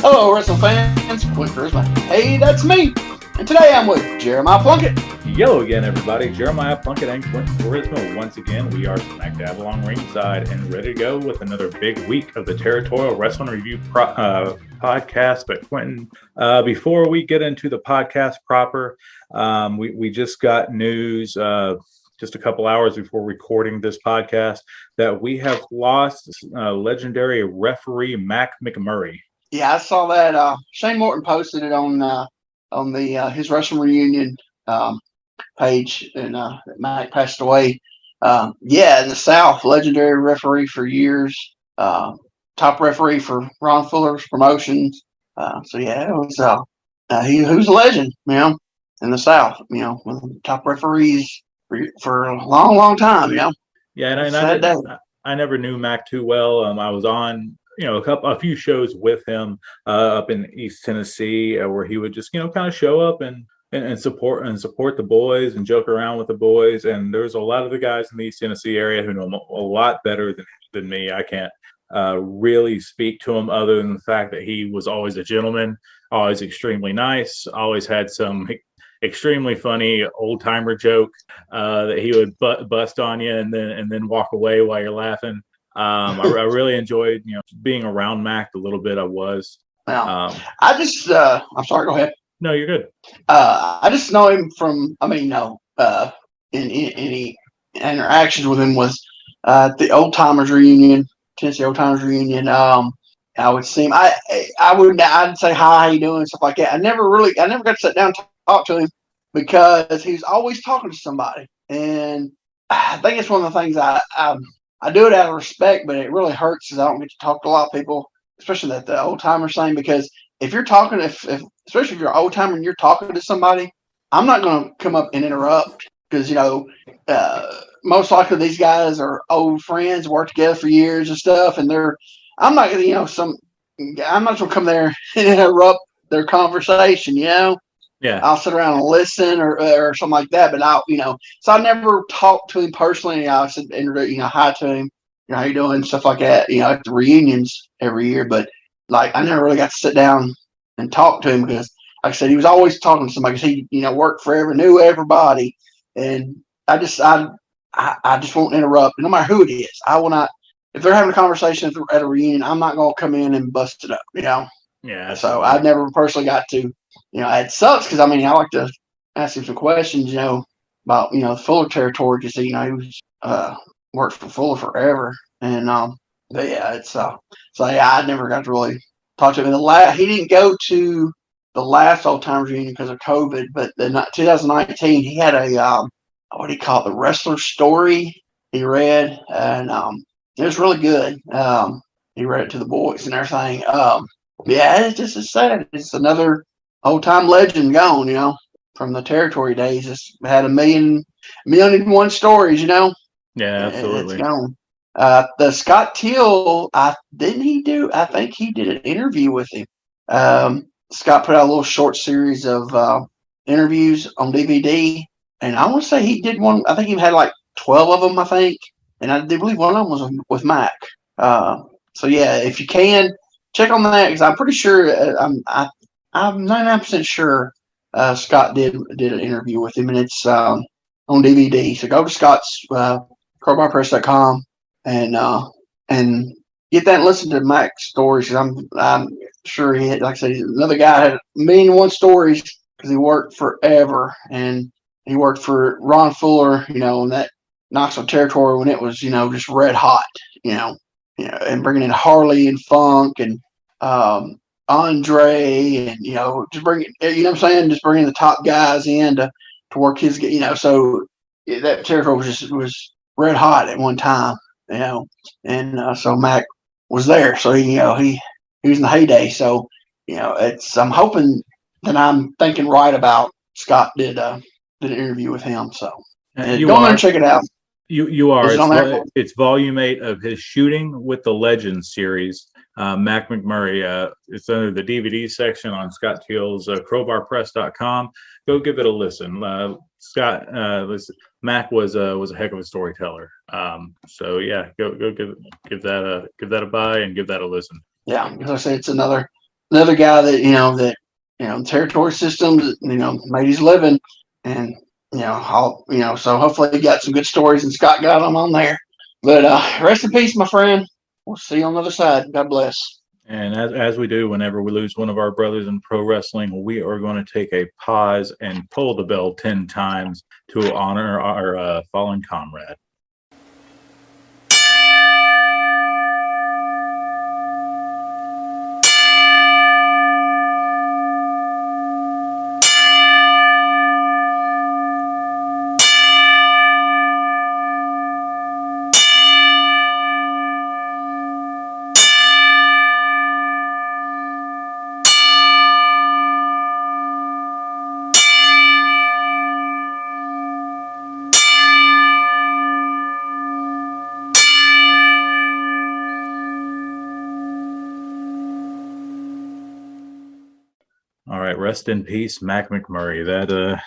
Hello, wrestling fans. Quick Charisma. Hey, that's me. And today I'm with Jeremiah Plunkett. Hello again, everybody. Jeremiah Plunkett and Quentin Charisma. Once again, we are smack dab along ringside and ready to go with another big week of the Territorial Rasslin Review podcast. But Quentin, before we get into the podcast proper, we just got news just a couple hours before recording this podcast that we have lost legendary referee Mac McMurray. Yeah, I saw that. Shane Morton posted it on the his wrestling reunion page, and Mac passed away. Yeah, in the South, legendary referee for years. Top referee for Ron Fuller's promotions. So yeah, it was he was a legend, in the South. One of the top referees for a long, long time. Yeah, and I never knew Mac too well. I was on a few shows with him up in East Tennessee where he would just kind of show up and support the boys and joke around with the boys. And there's a lot of the guys in the East Tennessee area who know him a lot better than me. I can't really speak to him other than the fact that he was always a gentleman, always extremely nice, always had some extremely funny old timer joke that he would bust on you and then walk away while you're laughing. I really enjoyed being around Mac the little bit I was. I'm sorry, go ahead. No, you're good. I just know him from, in any interactions with him was the old timers reunion, Tennessee old timers reunion. I would see him. I'd say hi, how you doing, stuff like that. I never got to sit down and talk to him because he's always talking to somebody, and I think it's one of the things I do it out of respect, but it really hurts because I don't get to talk to a lot of people, especially the old timer saying, because if you're talking, especially if you're an old timer and you're talking to somebody, I'm not going to come up and interrupt because, most likely these guys are old friends, work together for years and stuff. And I'm not going to come there and interrupt their conversation, Yeah. I'll sit around and listen or something like that. But so I never talked to him personally. I said, hi to him, how you doing, stuff like that, at the reunions every year. But I never really got to sit down and talk to him because, like I said, he was always talking to somebody because he, worked forever, knew everybody. And I just won't interrupt, no matter who it is. I will not, if they're having a conversation at a reunion, I'm not going to come in and bust it up, Yeah. So I never personally got to, it sucks because, I like to ask him some questions, about, the Fuller territory because, he was, worked for Fuller forever. And, but yeah, it's, so yeah, I never got to really talk to him. He didn't go to the last old timers reunion because of COVID, but the 2019, he had a, what do you call it? The wrestler story he read, and, it was really good. He read it to the boys and everything. Yeah, it's sad. It's another old time legend gone, from the territory days. It's had a million and one stories, Yeah, absolutely. It's gone. The Scott Teal, I think he did an interview with him. Scott put out a little short series of interviews on DVD, and I want to say he did one. I think he had 12 of them, I think, and I do believe one of them was with Mac. So yeah, if you can check on that, because I'm pretty sure I'm 99% sure Scott did an interview with him, and it's on DVD. So go to Scott's crowbarpress.com and get that and listen to Mac's stories. I'm sure he had, like I said, another guy had a million and one stories because he worked forever, and he worked for Ron Fuller, in that Knoxville territory when it was, just red hot, and bringing in Harley and Funk and Andre and, just bringing, what I'm saying, just bringing the top guys in to work his, so that territory was red hot at one time, and so Mac was there. So, he was in the heyday. So, I'm hoping that I'm thinking right about Scott did an interview with him. So go there and check it out. You are. It's volume 8 of his Shooting with the Legends series. Mac McMurray. It's under the DVD section on Scott Teal's crowbarpress.com. Go give it a listen. Mac was a heck of a storyteller. So yeah, go give that a buy and give that a listen. Yeah, as I say, it's another another guy that territory systems, made his living, and so hopefully he got some good stories, and Scott got them on there. But rest in peace, my friend. We'll see you on the other side. God bless. And as we do whenever we lose one of our brothers in pro wrestling, we are going to take a pause and pull the bell 10 times to honor our fallen comrade. All right, rest in peace, Mac McMurray. That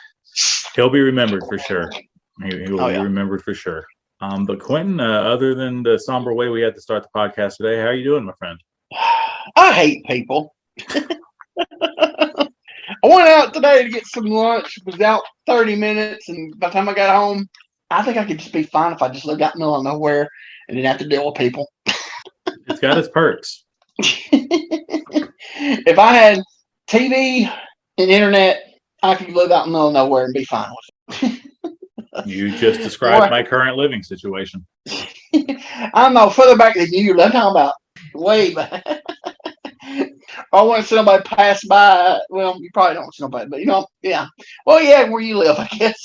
he'll be remembered for sure. He will be remembered for sure. But Quentin, other than the somber way we had to start the podcast today, how are you doing, my friend? I hate people. I went out today to get some lunch. Was out 30 minutes, and by the time I got home, I think I could just be fine if I just lived out in the middle of nowhere and didn't have to deal with people. It's got its perks. If I had TV and internet, I could live out in the middle of nowhere and be fine with it. You just described my current living situation. I'm no further back than you. I'm talking about way back. I want to see somebody pass by. Well, you probably don't see nobody, but yeah. Well, yeah, where you live, I guess.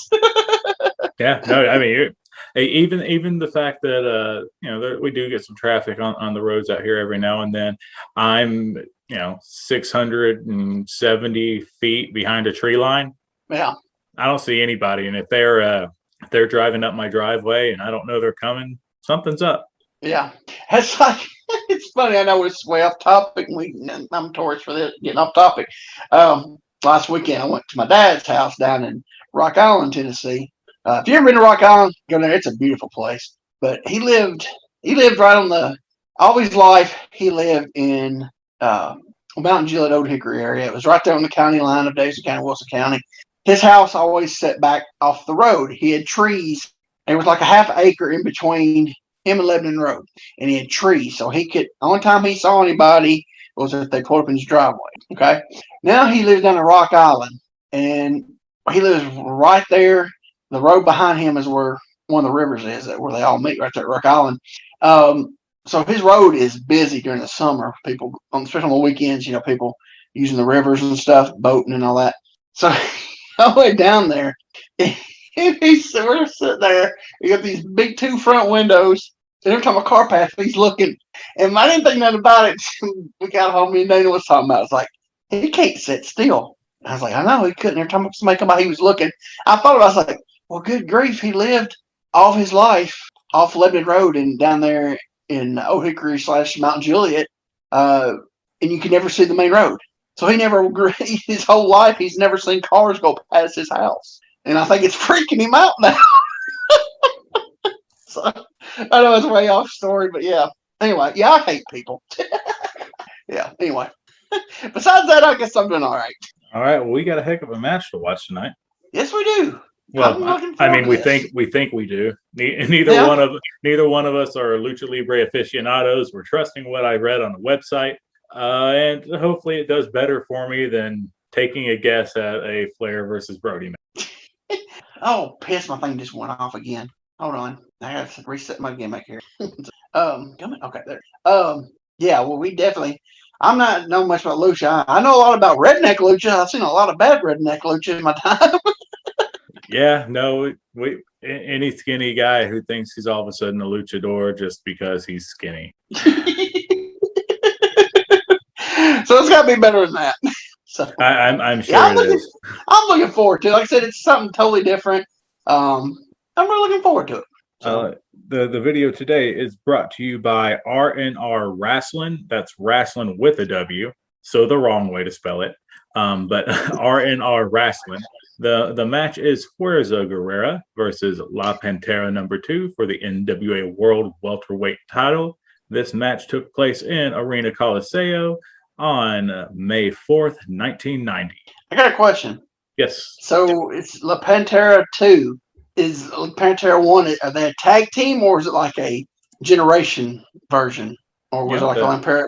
Yeah, no, I mean, even the fact that we do get some traffic on the roads out here every now and then. I'm 670 feet behind a tree line. Yeah, I don't see anybody, and if they're driving up my driveway and I don't know they're coming, something's up. Yeah, it's like it's funny. I know it's way off topic. I'm a tourist for this, getting off topic. Last weekend I went to my dad's house down in Rock Island, Tennessee. If you ever been to Rock Island, go there. It's a beautiful place. But he lived right on all his life. He lived in Mountain Gilead, Old Hickory area. It was right there on the county line of Daisy County, Wilson County. His house always set back off the road. He had trees. There was like a half acre in between him and Lebanon Road, and he had trees. So only time he saw anybody was if they pulled up in his driveway. Okay. Now he lives down in Rock Island, and he lives right there. The road behind him is where one of the rivers is, where they all meet right there at Rock Island. So his road is busy during the summer. People, especially on the weekends, people using the rivers and stuff, boating and all that. So all the way down there, we're sitting there. You got these big 2 front windows. And every time a car passes, he's looking. And I didn't think nothing about it. We got home, me and Dana was talking about it. It's like, he can't sit still. I was like, I know, he couldn't. Every time somebody come by, he was looking. I thought about it. I was like, well, good grief. He lived all his life off Lebanon Road and down there in Old Hickory / Mountain Gilead. And you can never see the main road. So his whole life, he's never seen cars go past his house. And I think it's freaking him out now. So I know it's way off story, but yeah. Anyway, yeah, I hate people. Yeah, anyway. Besides that, I guess I'm doing all right. All right, well, we got a heck of a match to watch tonight. Yes, we do. Well, we think we do. Neither one of us are lucha libre aficionados. We're trusting what I read on the website, and hopefully it does better for me than taking a guess at a Flair versus Brody match. Oh, piss! My thing just went off again. Hold on, I got to reset my gimmick here. Okay, there. Yeah, well, we definitely. I'm not know much about lucha. I know a lot about redneck lucha. I've seen a lot of bad redneck lucha in my time. Yeah, no, any skinny guy who thinks he's all of a sudden a luchador just because he's skinny. So it's got to be better than that. So I'm sure it is. I'm looking forward to it. Like I said, it's something totally different. I'm really looking forward to it. So. The video today is brought to you by RNR Rasslin. That's Rasslin with a W, so the wrong way to spell it. But RNR Rasslin. The match is Fuerza Guerrera versus La Pantera #2 for the NWA World Welterweight title. This match took place in Arena Coliseo on May 4th, 1990. I got a question. Yes. So it's La Pantera 2. Is La Pantera 1, are they a tag team or is it like a generation version? Or was it like a La Pantera?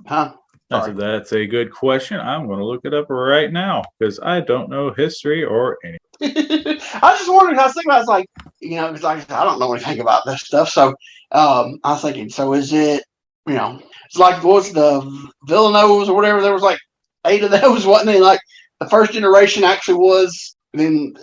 Huh? That's a good question. I'm going to look it up right now because I don't know history or anything. I was just wondering. I was thinking, I was like, because like I don't know anything about this stuff. So I was thinking, so is it, it's like what's the Villanos or whatever? There was like 8 of those, wasn't it? Like the first generation actually was. Then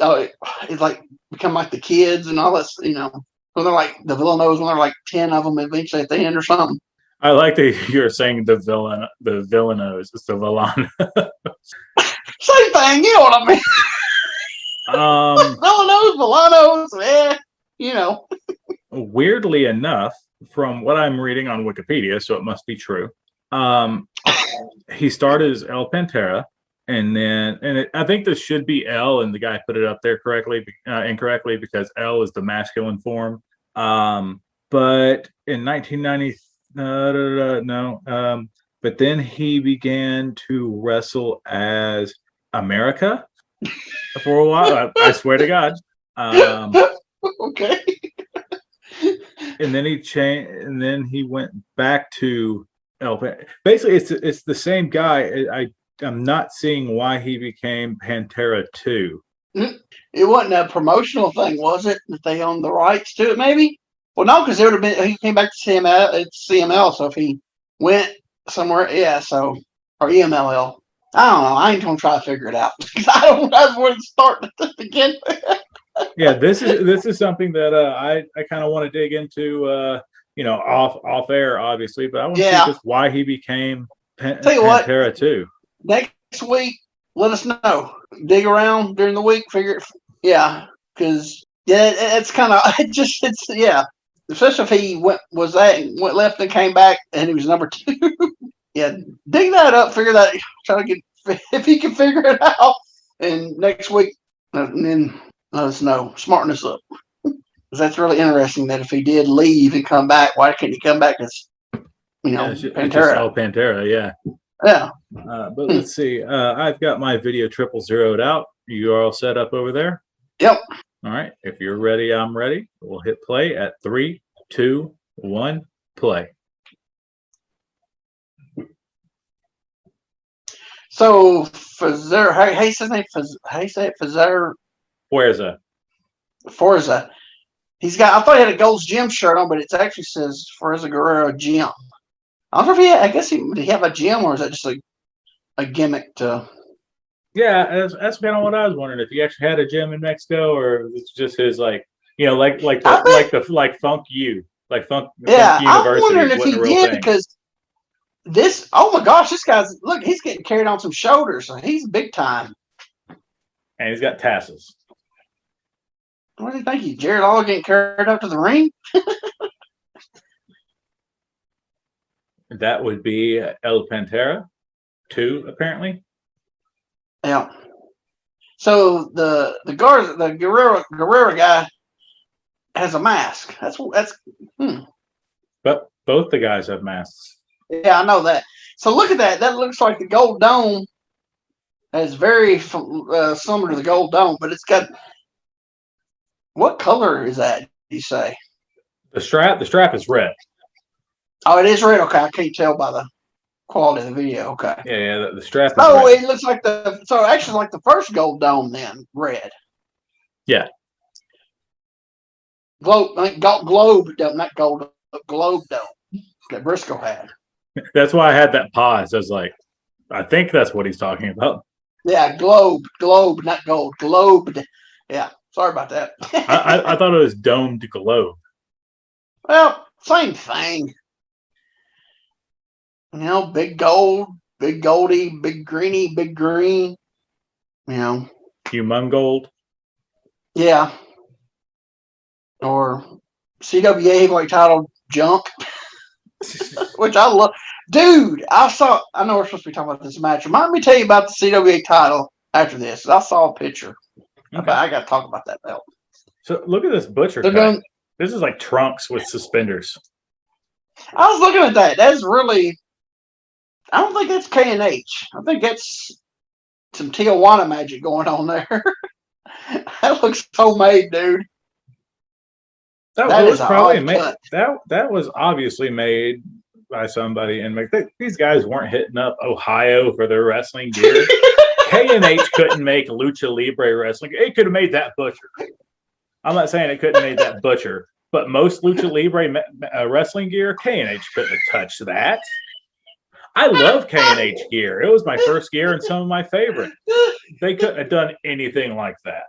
it's like become like the kids and all that. When they're like the Villanos, when they're like 10 of them eventually at the end or something. I like that you're saying the Villanos. It's the Villanos. Same thing, you know what I mean? Villanos, Weirdly enough, from what I'm reading on Wikipedia, so it must be true. He started as El Pantera, and then I think this should be El, and the guy put it up there incorrectly because El is the masculine form. But in 1990, but then he began to wrestle as America for a while. I swear to God. Okay. And then he changed, and then he went back to El. Basically, it's the same guy. I'm not seeing why he became Pantera 2. It wasn't a promotional thing, was it? That they owned the rights to it, maybe? Well, no, because it would have been. He came back to CML. It's CML, so if he went somewhere, or EMLL. I don't know. I ain't gonna try to figure it out because I don't know where to start to begin with. Yeah, this is something that I kind of want to dig into. Off air, obviously, but I want to see just why he became Pantera 2. Next week, let us know. Dig around during the week, figure it. Yeah, because it's kind of Especially if he went left and came back and he was number 2. Yeah, dig that up, figure that. Try to get if he can figure it out. And next week, and then let us know. Smarten us up. Because that's really interesting. That if he did leave and come back, why couldn't he come back as Pantera? Oh, Pantera, yeah. Yeah. But let's see. I've got my video triple zeroed out. You are all set up over there? Yep. All right. If you're ready, I'm ready. We'll hit play at 3, 2, 1, play. So Fuerza, how you say his name? How you say it? Fuerza. Forza. I thought he had a Gold's Gym shirt on, but it actually says Fuerza Guerrera Gym. I don't know if did he have a gym or is that just a gimmick to? Yeah, that's kind of what I was wondering, if he actually had a gym in Mexico or it's just his like Funk U, like Funk University. I'm wondering if he did because this. Oh my gosh, this guy's he's getting carried on some shoulders. So he's big time, and he's got tassels. What do you think? Jared Lawler getting carried up to the ring? That would be El Pantera 2, apparently. Yeah. So the Guerrera guy has a mask. That's. But both the guys have masks. Yeah, I know that. So look at that. That looks like the gold dome. It's very similar to the gold dome, but it's got. What color is that? You say? The strap is red. Oh, it is red. Okay, I can't tell by the quality of the video. Okay. Yeah. The strap. Is red. It looks like actually like the first gold dome then red. Yeah. Globe dome, not gold. Globe dome that Briscoe had. That's why I had that pause. I was like, I think that's what he's talking about. Yeah, globe, not gold. Globe. Yeah. Sorry about that. I thought it was domed globe. Well, same thing. Big gold, big goldy, big greeny, big green. Humongold. Yeah. Or CWA heavyweight title junk, which I love. Dude, I know we're supposed to be talking about this match. Remind me to tell you about the CWA title after this. I saw a picture. Okay. I got to talk about that belt. So look at this butcher cut. This is like trunks with suspenders. I was looking at that. That's really I don't think that's K&H. I think that's some Tijuana magic going on there. That looks homemade, dude. That was probably made. That was obviously made by somebody. And these guys weren't hitting up Ohio for their wrestling gear. K&H couldn't make lucha libre wrestling. It could have made that butcher. I'm not saying it couldn't have made that butcher, but most lucha libre wrestling gear, K&H couldn't have touched that. I love K&H gear. It was my first gear and some of my favorite. They couldn't have done anything like that.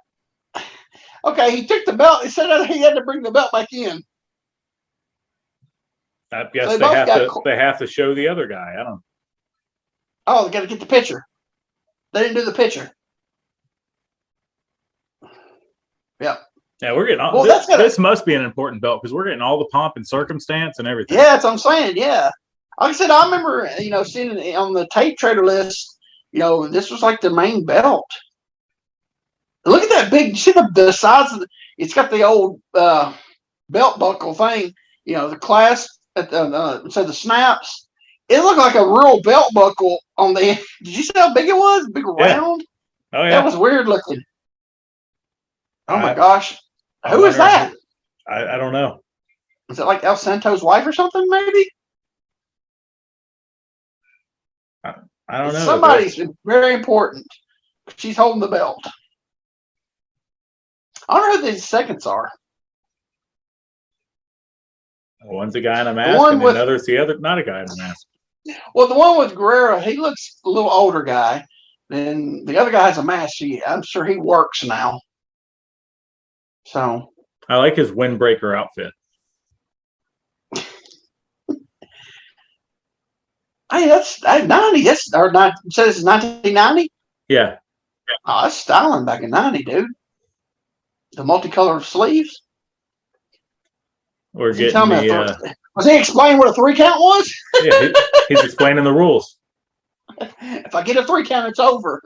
Okay, he took the belt. He said he had to bring the belt back in. I guess so they have to show the other guy. I don't. Oh, they got to get the picture. They didn't do the picture. Yeah. Yeah, we're getting all. Well, this must be an important belt because we're getting all the pomp and circumstance and everything. Yeah, that's what I'm saying. Yeah. Like I said, I remember, seeing it on the tape trader list, this was like the main belt. Look at that big, you see the size of it's got the old belt buckle thing, the clasp at the snaps. It looked like a real belt buckle on the, did you see how big it was? Big round? Oh, yeah. That was weird looking. Oh, my gosh. Who is that? I don't know. Is it like El Santo's wife or something, maybe? I don't know. Somebody's very important. She's holding the belt. I don't know who these seconds are. One's a guy in a mask, and another's the other, not a guy in a mask. Well, the one with Guerrera, he looks a little older guy. Then the other guy has a mask. I'm sure he works now. So I like his windbreaker outfit. Hey, that's 90. That's or not. So this is 1990. Yeah. Oh, that's styling back in 90, dude. The multicolored sleeves. We're getting the. Was he explaining what a 3 count was? Yeah, he's explaining the rules. If I get a 3 count, it's over.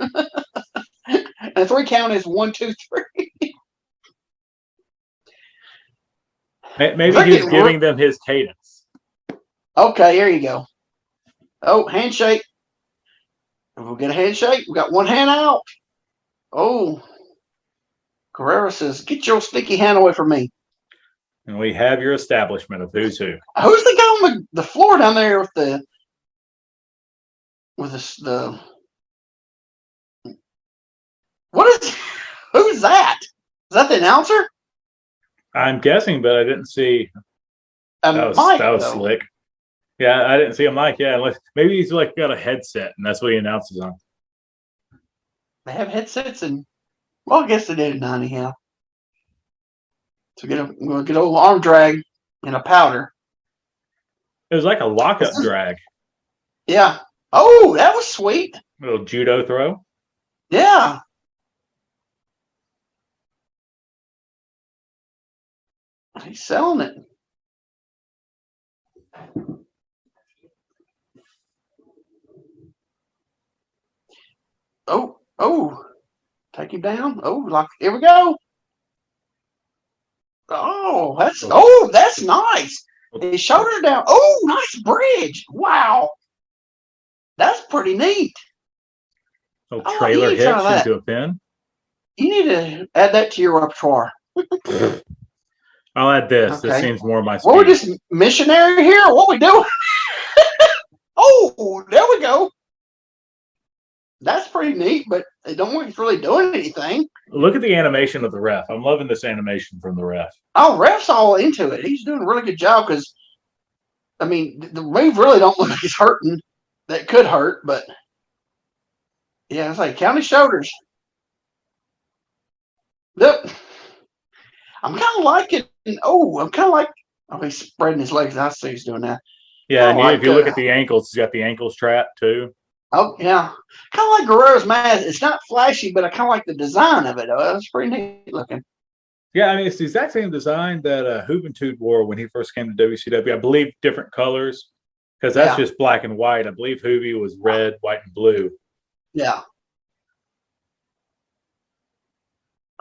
And a 3 count is 1, 2, 3. Maybe he's giving them his cadence. Okay, here you go. Oh, handshake. If we'll get a handshake, we got one hand out. Oh. Guerrera says, "Get your sticky hand away from me." And we have your establishment of who's who. Who's the guy on the floor down there with the what is who's that? Is that the announcer? I'm guessing, but I didn't see. That was slick. Yeah, I didn't see a mic. Yeah, unless maybe he's like got a headset and that's what he announces on. They have headsets and well, I guess they did in 90, yeah. So we'll get a little arm drag and a powder. It was like a lockup drag. Yeah. Oh, that was sweet. A little judo throw. Yeah. He's selling it. Oh. Take him down. Oh, here we go. Oh, that's nice. His shoulders down. Oh, nice bridge. Wow. That's pretty neat. Trailer hitch into a pin. You need to add that to your repertoire. I'll add this. Okay. This seems more my speed. Well, we're just missionary here. What we doing? Oh, there we go. That's pretty neat, but they don't want he's really doing anything. Look at the animation of the ref. I'm loving this animation from the ref. Oh, ref's all into it. He's doing a really good job because, I mean, the move really don't look like he's hurting. That could hurt, but yeah, it's like count his shoulders. Yep. I'm kind of liking. He's spreading his legs. I see he's doing that. Yeah, and if you look at the ankles, he's got the ankles trapped too. Oh, yeah. Kind of like Guerrera's mask. It's not flashy, but I kind of like the design of it. It's pretty neat looking. Yeah, I mean, it's the exact same design that Juventud wore when he first came to WCW. I believe different colors because that's just black and white. I believe Juvi was red, white, and blue. Yeah.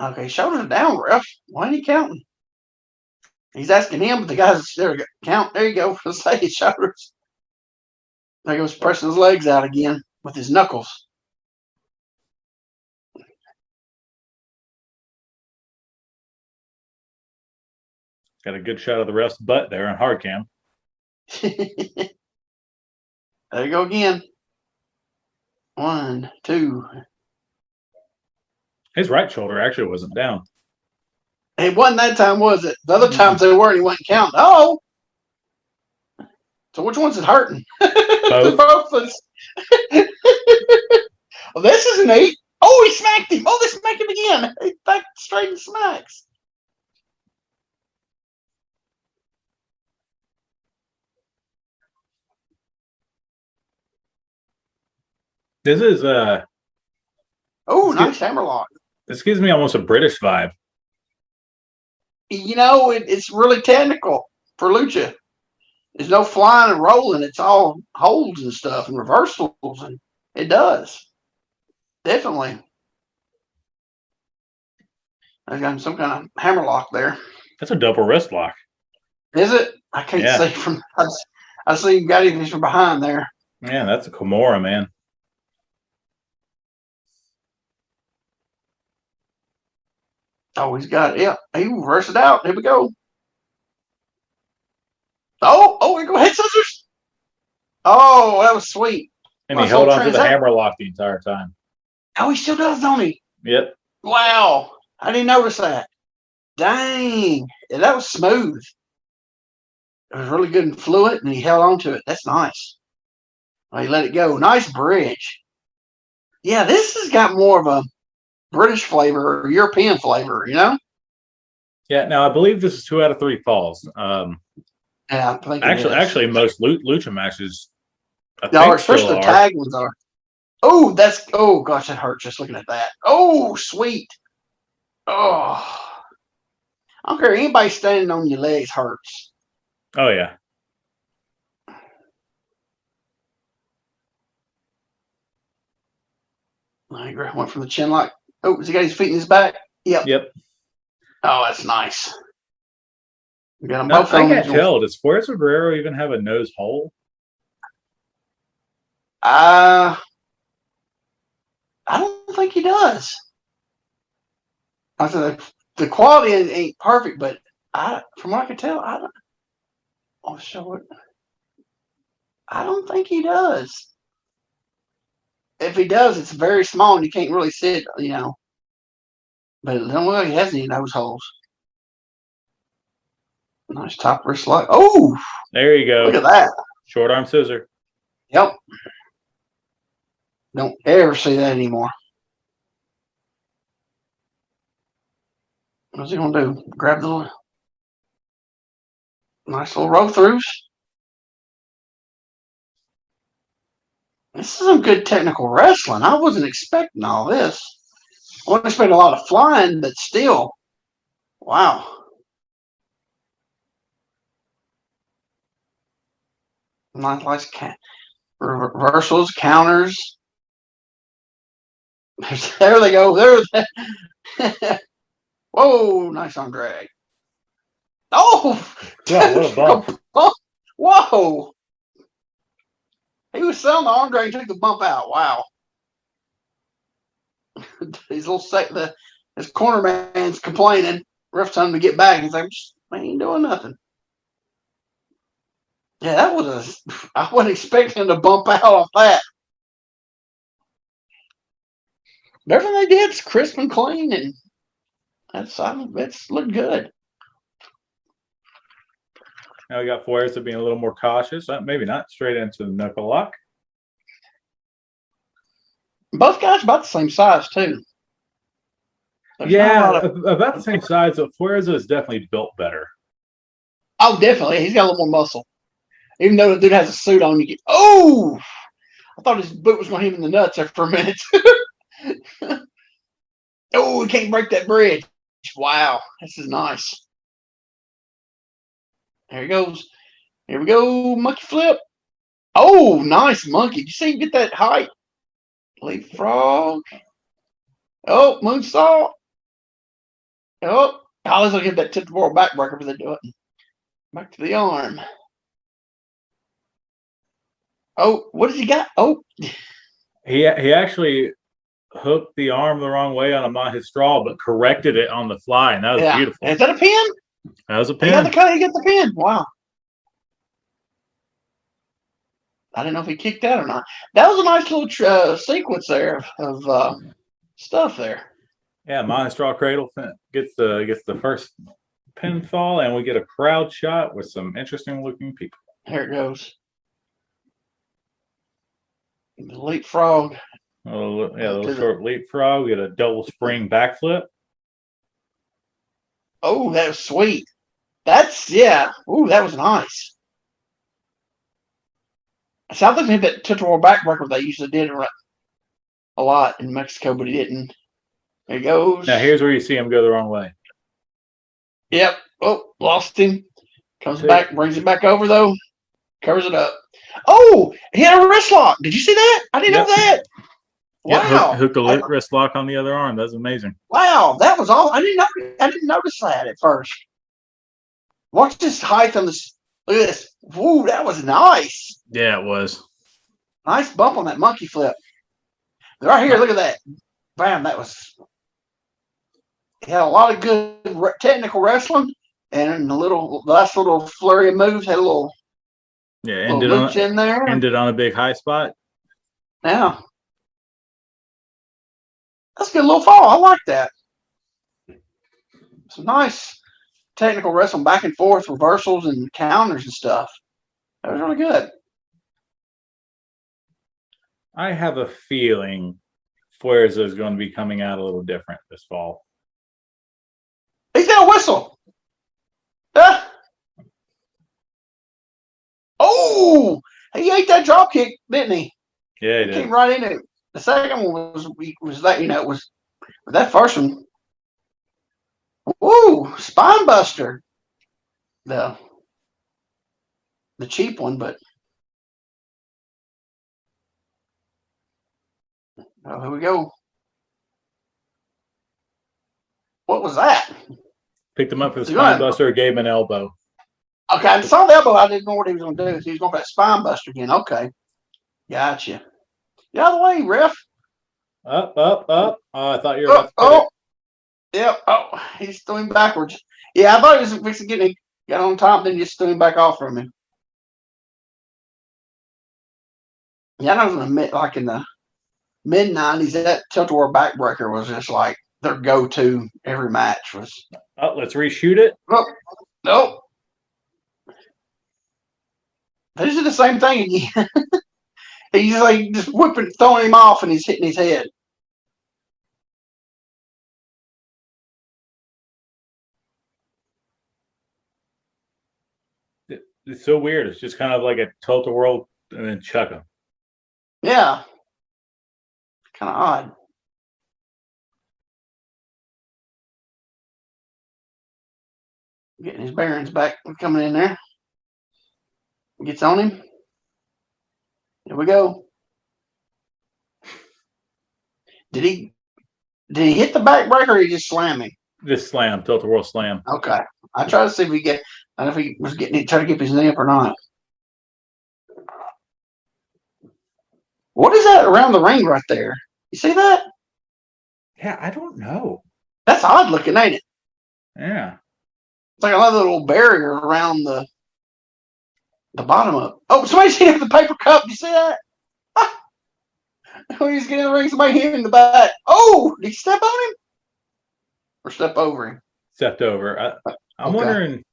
Okay, shoulders down, ref. Why ain't he counting? He's asking him, but the guys there count. There you go. Say his shoulders. There goes pressing his legs out again with his knuckles. Got a good shot of the ref's butt there on hard cam. There you go again. 1, 2. His right shoulder actually wasn't down. It wasn't that time, was it? The other times they were, and he wasn't counting. Oh! So which one's it hurting? Both. Both of us. Well, this is neat. Oh, he smacked him. Oh, they smacked him again. He back straight and smacks. This is Oh, nice hammerlock. This gives me almost a British vibe. You know, it's really technical for lucha. There's no flying and rolling. It's all holds and stuff and reversals, and it does. Definitely. I got some kind of hammerlock there. That's a double wrist lock. Is it? I can't see from. I see you got him from behind there. Man, that's a Kimura, man. Oh, he's got it. Yeah, he reversed it out. Here we go. Oh, we go head scissors. Oh, that was sweet. And he held on to the hammerlock the entire time. Oh, he still does, don't he? Yep. Wow. I didn't notice that. Dang. Yeah, that was smooth. It was really good and fluid, and he held on to it. That's nice. Well, he let it go. Nice bridge. Yeah, this has got more of a British flavor or European flavor, you know? Yeah, now I believe this is 2 out of 3 falls. Yeah, I think actually, most lucha matches, especially the tag ones are. Oh, gosh, that hurts just looking at that. Oh, sweet. Oh, I don't care. Anybody standing on your legs hurts. Oh, yeah. I agree. Went from the chin lock. Oh, has he got his feet in his back? Yep. Oh, that's nice. We got them both. I can't tell. Does Fuerza Guerrero even have a nose hole? I don't think he does. I said the quality ain't perfect, but from what I can tell, I'll show it. I don't think he does. If he does, it's very small and you can't really see it, you know. But it don't look like he has any nose holes. Nice top wrist lock. Oh, there you go. Look at that. Short arm scissor. Yep. Don't ever see that anymore. What's he gonna do? Grab the nice little roll throughs. This is some good technical wrestling. I wasn't expecting all this. I wasn't expecting a lot of flying, but still. Wow. Nice reversals, counters. There they go. There. Whoa, nice on drag. Oh! Yeah, what a bump. Whoa! He was selling the arm drag and took the bump out. Wow. His his corner man's complaining. Ref telling him to get back. He's like, I ain't doing nothing. Yeah, that was I wasn't expecting him to bump out off that. Everything they did is crisp and clean, and it's looked good. Now we got Fuerza being a little more cautious. Maybe not straight into the knuckle lock. Both guys about the same size too. There's about the same size, but Fuerza is definitely built better. Oh, definitely. He's got a little more muscle. Even though the dude has a suit on, I thought his boot was going to hit him in the nuts there for a minute. Oh, he can't break that bridge. Wow, this is nice. There he goes. Here we go, monkey flip. Oh, nice monkey. Did you see him get that height? Leapfrog. Oh, moonsault. Oh, let's look at that tip the world backbreaker for the do it. Back to the arm. Oh, what did he got? Oh, He actually hooked the arm the wrong way on his straw, but corrected it on the fly, and that was yeah. beautiful. Is that a pin? That was a He pin. got the cut. He got the pin. Wow. I didn't know if he kicked out or not. That was a nice little sequence there of stuff there. Yeah, my straw cradle gets the first pinfall, and we get a crowd shot with some interesting looking people. Here it goes. The leapfrog. A little short leapfrog. We get a double spring backflip. Oh, that was sweet. That's, yeah. Ooh, that was nice. Sounds like maybe that Territorial backbreaker they usually did a lot in Mexico, but he didn't. There he goes. Now here's where you see him go the wrong way. Yep. Oh, lost him. Comes back, brings it back over though. Covers it up. Oh, he had a wrist lock. Did you see that? I didn't know that. Wow. Hooked a wrist lock on the other arm. That's amazing. Wow, that was all. I didn't notice that at first. Watch this height on this. Look at this. Woo, that was nice. Yeah, it was. Nice bump on that monkey flip. Right here, look at that. Bam, that was. He had a lot of good technical wrestling and the last little flurry of moves. Had a little in there. Ended on a big high spot. Yeah. That's a good little fall. I like that. Some nice technical wrestling, back and forth, reversals and counters and stuff. That was really good. I have a feeling Fuerza is going to be coming out a little different this fall. He's got a whistle. Oh, he ate that drop kick, didn't he? Yeah, he did. Came right in it. The second one was that, was that first one. Woo, spine buster. The cheap one, but here we go. What was that? Picked him up for the spine buster, gave him an elbow. Okay, I saw the elbow. I didn't know what he was going to do. He was going for that spine buster again. Okay. Gotcha. Get out of the way, ref. Up. Oh, I thought you were about to Yep. Oh, he's threw him backwards. Yeah, I thought he was fixing to get him. Got on top, then just threw him back off from him. Yeah, I know like in the mid-90s, that tilt-a-whirl backbreaker was just like their go-to every match was. Oh, let's reshoot it. Oh, nope. This is the same thing again. He's like just whipping, throwing him off, and he's hitting his head. It's so weird. It's just kind of like a tilt-a-whirl and then chuck him. Yeah. Kind of odd. Getting his bearings back, coming in there. Gets on him. Here we go. Did he hit the backbreaker or he just slam him? Just slam, tilt-a-whirl slam. Okay. I try to see if I don't know if he was trying to get his knee up or not. What is that around the ring right there? You see that? Yeah, I don't know. That's odd looking, ain't it? Yeah. It's like another little barrier around the bottom of it. Oh, somebody's hitting the paper cup. You see that? When he's getting in the ring, somebody hit him in the back. Oh, did he step on him? Or step over him? Stepped over. I'm wondering,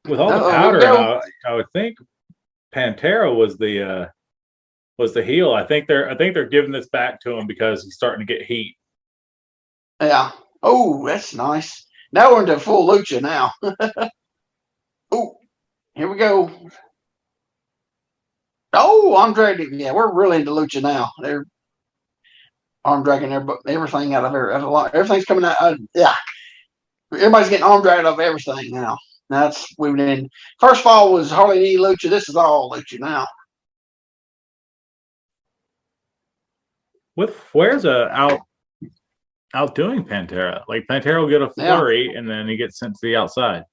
with all the powder, I would think Pantera was the heel. I think they're giving this back to him because he's starting to get heat. Yeah. Oh, that's nice. Now we're into full lucha now. Oh, here we go. Oh, arm dragging. Yeah, we're really into lucha now. They're arm dragging everything out of everything's coming out. Yeah. Everybody's getting arm dragged off everything now. That's moving in. First fall was hardly any lucha. This is all lucha now. With Fuerza outdoing Pantera. Like Pantera will get a flurry and then he gets sent to the outside.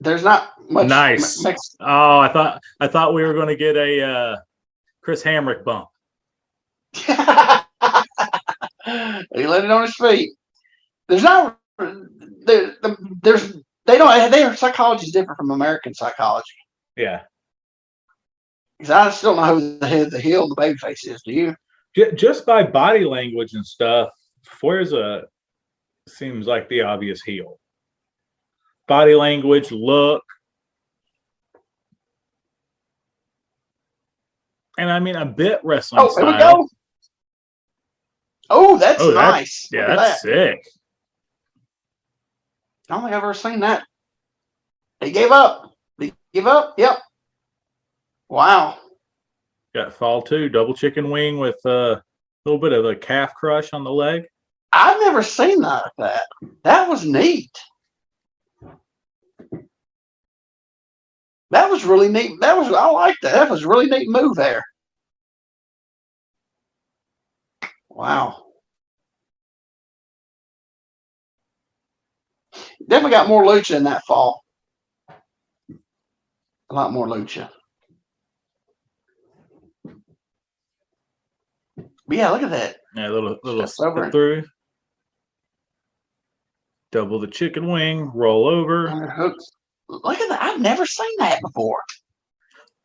There's not much. Nice. Oh, I thought we were going to get a Chris Hamrick bump. He landed on his feet. There's not. There's. They don't. Their psychology is different from American psychology. Yeah. Because I still don't know who the head, the heel, and the babyface is. Do you? Just by body language and stuff, Fuerza seems like the obvious heel. Body language, look. And I mean, a bit wrestling style. Here we go. Oh, that's nice. Yeah, that's sick. I don't think I've ever seen that. He gave up. Did he give up? Yep. Wow. Got fall 2, double chicken wing with a little bit of a calf crush on the leg. I've never seen that. That was neat. That was really neat. I like that. That was a really neat move there. Wow. Definitely got more lucha in that fall. A lot more lucha. But yeah, look at that. Yeah, little step through. Double the chicken wing, roll over. Hooks. Look at that. I've never seen that before.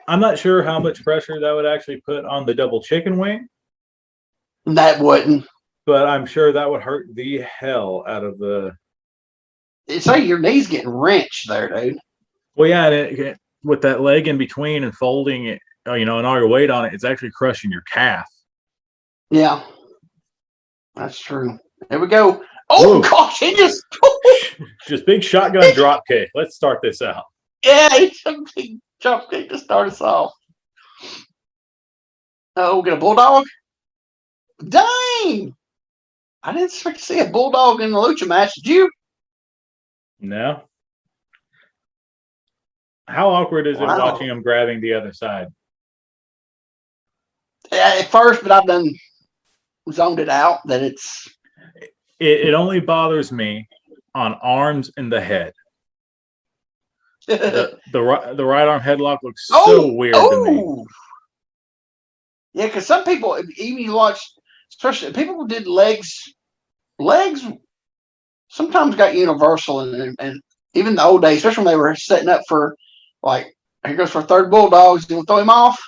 I'm not sure how much pressure that would actually put on the double chicken wing. That wouldn't. But I'm sure that would hurt the hell out of the. It's like your knee's getting wrenched there, dude. Well, yeah, with that leg in between and folding it, and all your weight on it, it's actually crushing your calf. Yeah, that's true. There we go. Oh, gosh, he just big shotgun drop kick. Let's start this out. Yeah, it's a big drop kick to start us off. Oh, get a bulldog? Dang! I didn't expect to see a bulldog in the lucha match. Did you? No. How awkward is it watching him grabbing the other side? Yeah, at first, but I've done zoned it out that it's. It only bothers me on arms and the head. the right arm headlock looks so weird to me. Yeah, because some people, even you watch, especially people who did legs sometimes got universal, and even the old days, especially when they were setting up for, like, here goes for a third bulldog, he's going to throw him off.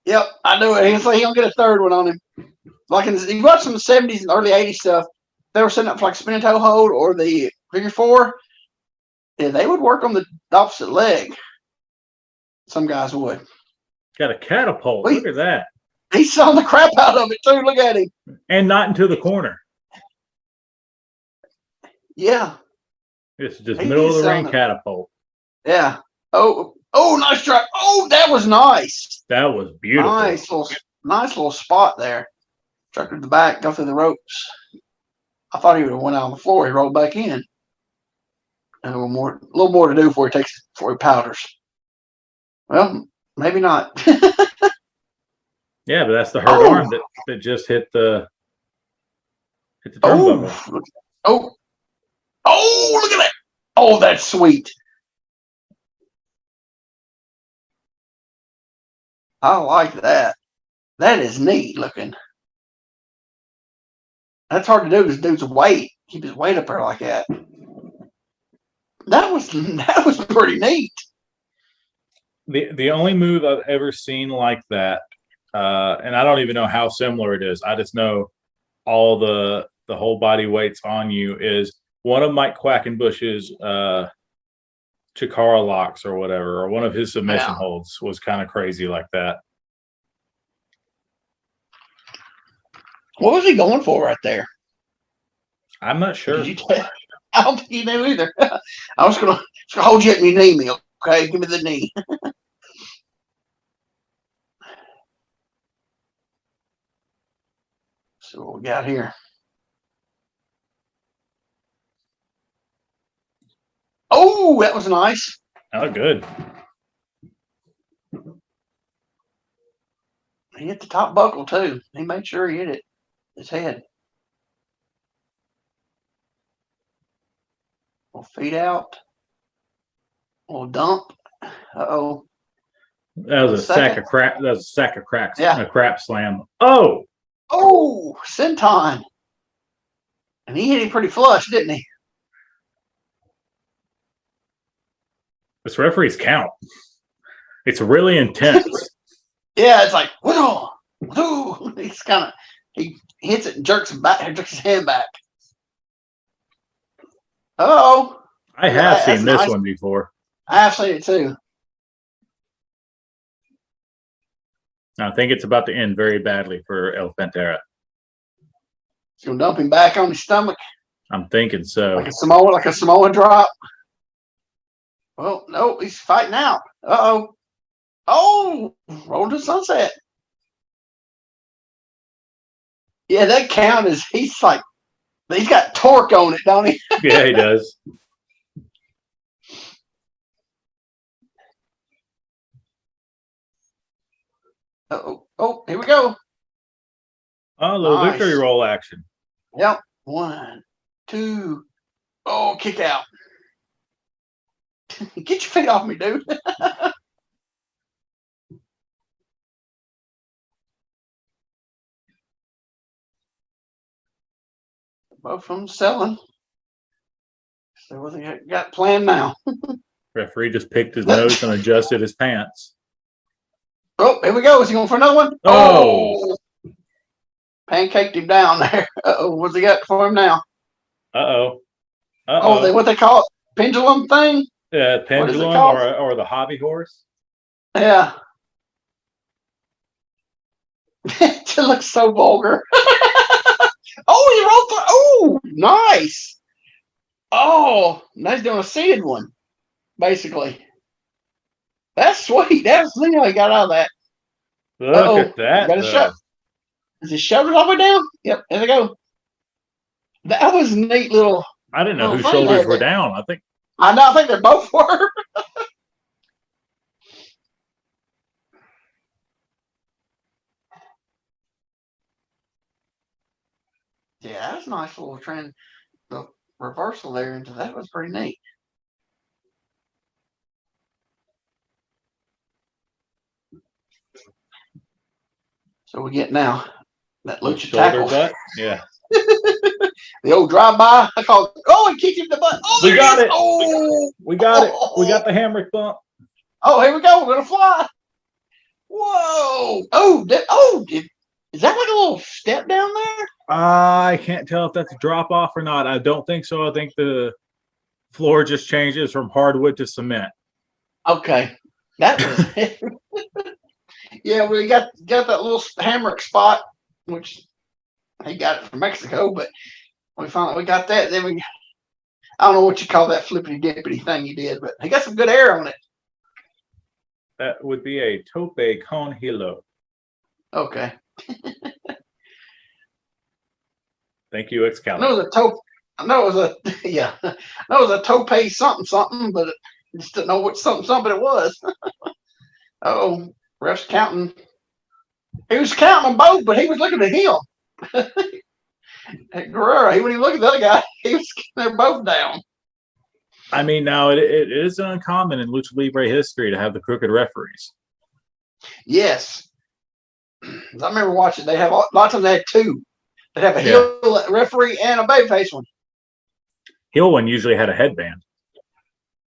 Yep, I knew it. He'll say he'll get a third one on him. Like you watch some of the 70s and early 80s stuff, they were setting up for like spinning toe hold or the figure 4. Yeah, they would work on the opposite leg. Some guys would. Got a catapult. Look at that. He's selling the crap out of it too. Look at him. And not into the corner. Yeah. It's just middle of the ring catapult. Yeah. Oh, nice try. Oh, that was nice. That was beautiful. Nice little spot there. Struck to the back, go through the ropes. I thought he would have went out on the floor. He rolled back in. And a little more to do before he powders. Well, maybe not. Yeah, but that's the hurt arm that just hit the turnbuckle. Oh, look at that. Oh, that's sweet. I like that. That is neat looking. That's hard to do because dude's weight. Keep his weight up there like that. That was pretty neat. The only move I've ever seen like that, and I don't even know how similar it is. I just know all the whole body weight's on you is one of Mike Quackenbush's Chikara locks or whatever, or one of his submission holds was kind of crazy like that. What was he going for right there? I'm not sure. I don't think he knew either. I was gonna hold you at your knee, Neil. Okay, give me the knee. So what we got here? Oh, that was nice. Oh, good. He hit the top buckle too. He made sure he hit it. His head. Well, feet out. Little dump. Uh-oh. That was a sack of crap. That was a sack of cracks. Yeah. A crap slam. Oh. Oh, senton. And he hit him pretty flush, didn't he? This referee's count. It's really intense. Yeah, it's like, whoa. He's he hits it and jerks him back, jerks his hand back. Oh. I have seen this one before. I have seen it too. I think it's about to end very badly for El Pantera. He's gonna dump him back on his stomach. I'm thinking so. Like a Samoa drop. Well, no, he's fighting out. Uh-oh. Oh, roll to sunset. Yeah, that count is, he's got torque on it, don't he? Yeah, he does. Uh-oh. Oh, here we go. Oh, a little victory roll action. Yep. 1, 2. Oh, kick out. Get your feet off me, dude. Both of them selling. So what they got planned now? Referee just picked his nose and adjusted his pants. Oh, here we go. Is he going for another one? Oh. Pancaked him down there. Uh-oh. What's he got for him now? Uh-oh. Oh, what they call it? Pendulum thing? Yeah, pendulum or the hobby horse. Yeah. It looks so vulgar. Oh, he rolled through. Oh, nice. Oh, now he's doing a seated one, basically. That's sweet. That's the thing I got out of that. Look at that. Got a shove. Is it shoved all the way down? Yep, there they go. That was a neat little. I didn't know whose shoulders were down. I think they both were. Yeah, that's a nice little trend. The reversal there into that was pretty neat. So we get now that lucha tackle. Butt. Yeah. The old drive-by. I call it. Oh, he kicked him in the butt. Oh, we got it. Oh, we got it. We got the hammer bump. Oh, here we go. We're gonna fly. Whoa. Is that like a little step down there? I can't tell if that's a drop off or not. I don't think so. I think the floor just changes from hardwood to cement. Okay. That was yeah, we got that little hammock spot, which he got it from Mexico, but we got that. Then I don't know what you call that flippity dippity thing he did, but he got some good air on it. That would be a tope con hilo. Okay. Thank you, Excalibur. I know it was a tope something, but I just didn't know what something it was. Oh, ref's counting. He was counting them both, but he was looking at him. At Guerrera, he wasn't even looking at the other guy. They're both down. I mean, now it is uncommon in Lucha Libre history to have the crooked referees. Yes. I remember watching. They have lots of them. They had two. They have a heel referee and a babyface one. Heel one usually had a headband.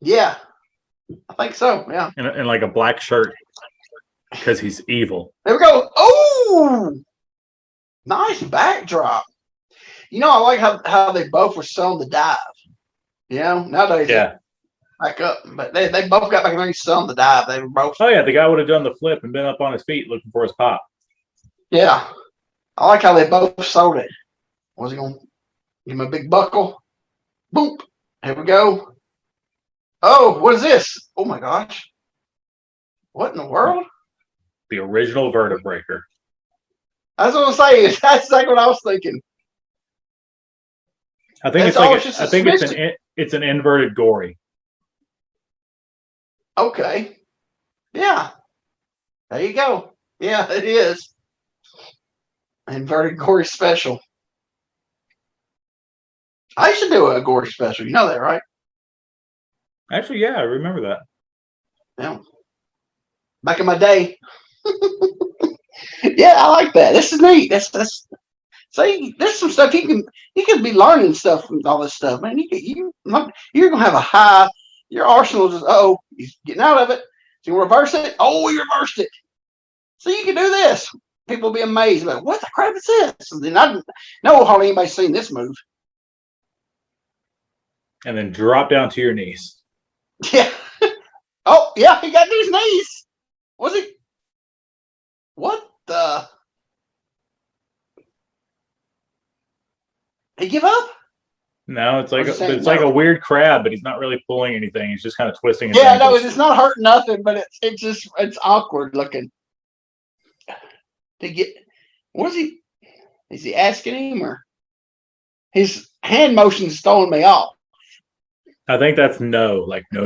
Yeah, I think so. Yeah, and like a black shirt because he's evil. There we go. Oh, nice backdrop. You know, I like how they both were selling the dive. You know, nowadays back up, but they both got back in there and selling the dive. They were both. Oh yeah, the guy would have done the flip and been up on his feet looking for his pop. Yeah, I like how they both sold it. Was he gonna give him a big buckle? Boop. Here we go. Oh, what is this? Oh my gosh. What in the world? The original vertebraker. I was gonna say that's exactly what I was thinking. I think it's an inverted gory. Okay. Yeah. There you go. Yeah, it is. Inverted gory special. I should do a gory special. You know that, right? Actually, yeah, I remember that. Yeah. Back in my day. Yeah, I like that. This is neat. That's see, there's some stuff you can be learning stuff from all this stuff, man. You're gonna have a high. Your arsenal is he's getting out of it. So you reverse it. Oh, you reversed it. So you can do this. People will be amazed about what the crap is this. And then I know hardly anybody's seen this move. And then drop down to your knees. Yeah. Oh, yeah, he got to his knees. Was he? What the? He give up? No, it's like a weird crab, but he's not really pulling anything. He's just kind of twisting his ankles. No, it's not hurting nothing, but it's awkward looking. To get, what is he? Is he asking him, or his hand motion's throwing me off? I think that's no. Like no.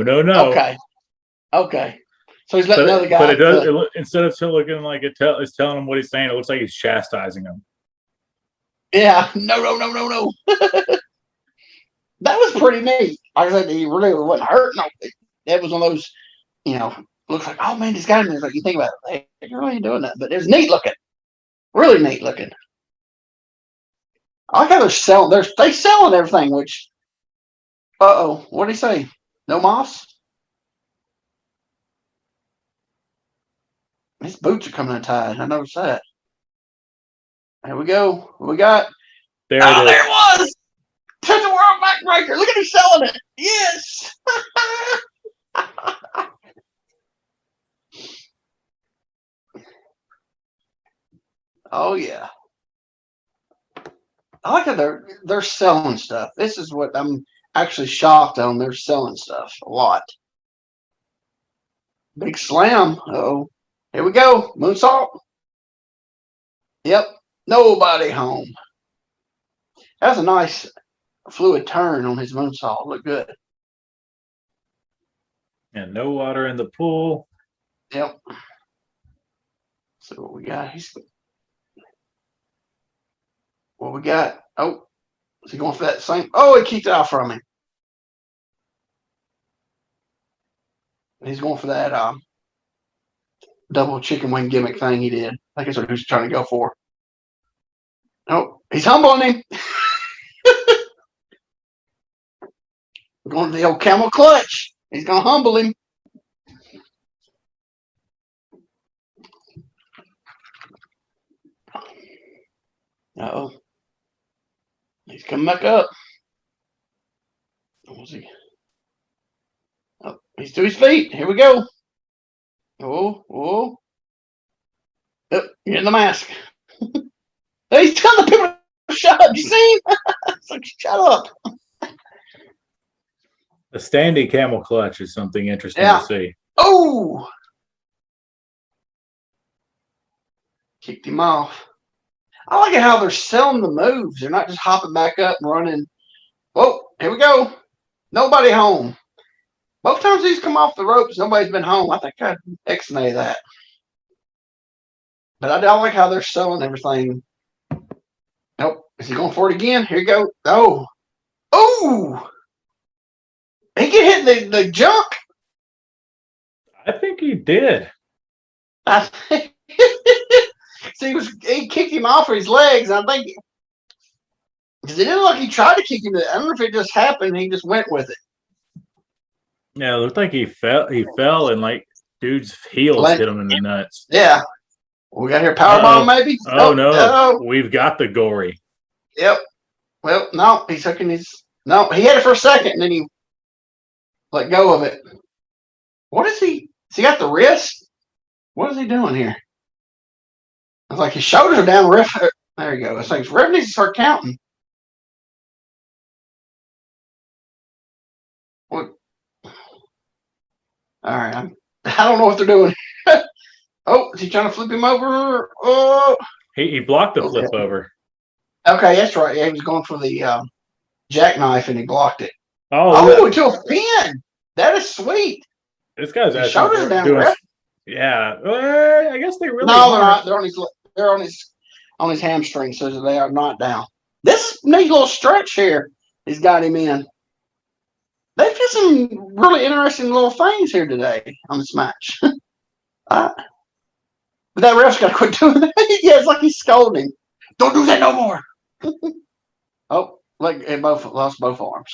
Okay. So he's letting the other guy. But it does. Instead of looking like it's telling him what he's saying, it looks like he's chastising him. Yeah. No. That was pretty neat. Like I said, he really wasn't hurting. That was one of those, looks like, oh man, this guy. Like you think about it, hey, you're really doing that, but it was neat looking. Really neat looking. I like how they're selling. They selling everything. Which, what did he say? No moss. His boots are coming untied. I noticed that. There we go. What we got? There it was. To the world backbreaker. Look at him selling it. Yes. Oh yeah. I like how they're selling stuff. This is what I'm actually shocked on. They're selling stuff a lot. Big slam. Uh-oh. Here we go. Moonsault. Yep. Nobody home. That's a nice fluid turn on his moonsault. Look good. And no water in the pool. Yep. So what we got? What we got? Oh, is he going for that same? Oh, he kicked it out from him. He's going for that double chicken wing gimmick thing he did. I think that's what he was trying to go for. Oh, he's humbling him. We're going to the old camel clutch. He's going to humble him. Uh-oh. He's coming back up. What's he? Oh, he's to his feet. Here we go. Oh. Yep, you're in the mask. He's telling the people to shut up. You see him? It's like, shut up. A standing camel clutch is something interesting to see. Oh! Kicked him off. I like it how they're selling the moves. They're not just hopping back up and running. Whoa, here we go. Nobody home. Both times he's come off the ropes, nobody's been home. I think I X-nay that. But I like how they're selling everything. Nope. Is he going for it again? Here you go. Oh! He can hit the junk. I think he did. I think see, he kicked him off of his legs. I think because it didn't look like he tried to kick him. I don't know if it just happened. He just went with it. Yeah, it looked like he fell and like dude's heels hit him in the nuts. Yeah. We got here powerbomb maybe? Oh no. We've got the gory. Yep. Well, no, he took he had it for a second and then he let go of it. What is he? Has he got the wrist? What is he doing here? It's like his shoulders are down. There you go. It's like his ref needs to start counting. What? All right. I don't know what they're doing. Oh, is he trying to flip him over? Oh. He blocked the flip over. Okay, that's right. Yeah, he was going for the jackknife and he blocked it. Oh, to a pin. That is sweet. This guy's his shoulders down. Yeah. I guess they really No, they're not. They're on his hamstring, so they are not down. This neat little stretch here he's got him in. they've got some really interesting little things here today on this match. But that ref's got to quit doing that. Yeah, it's like he's scolding. Don't do that no more. Oh, look, it both lost both arms.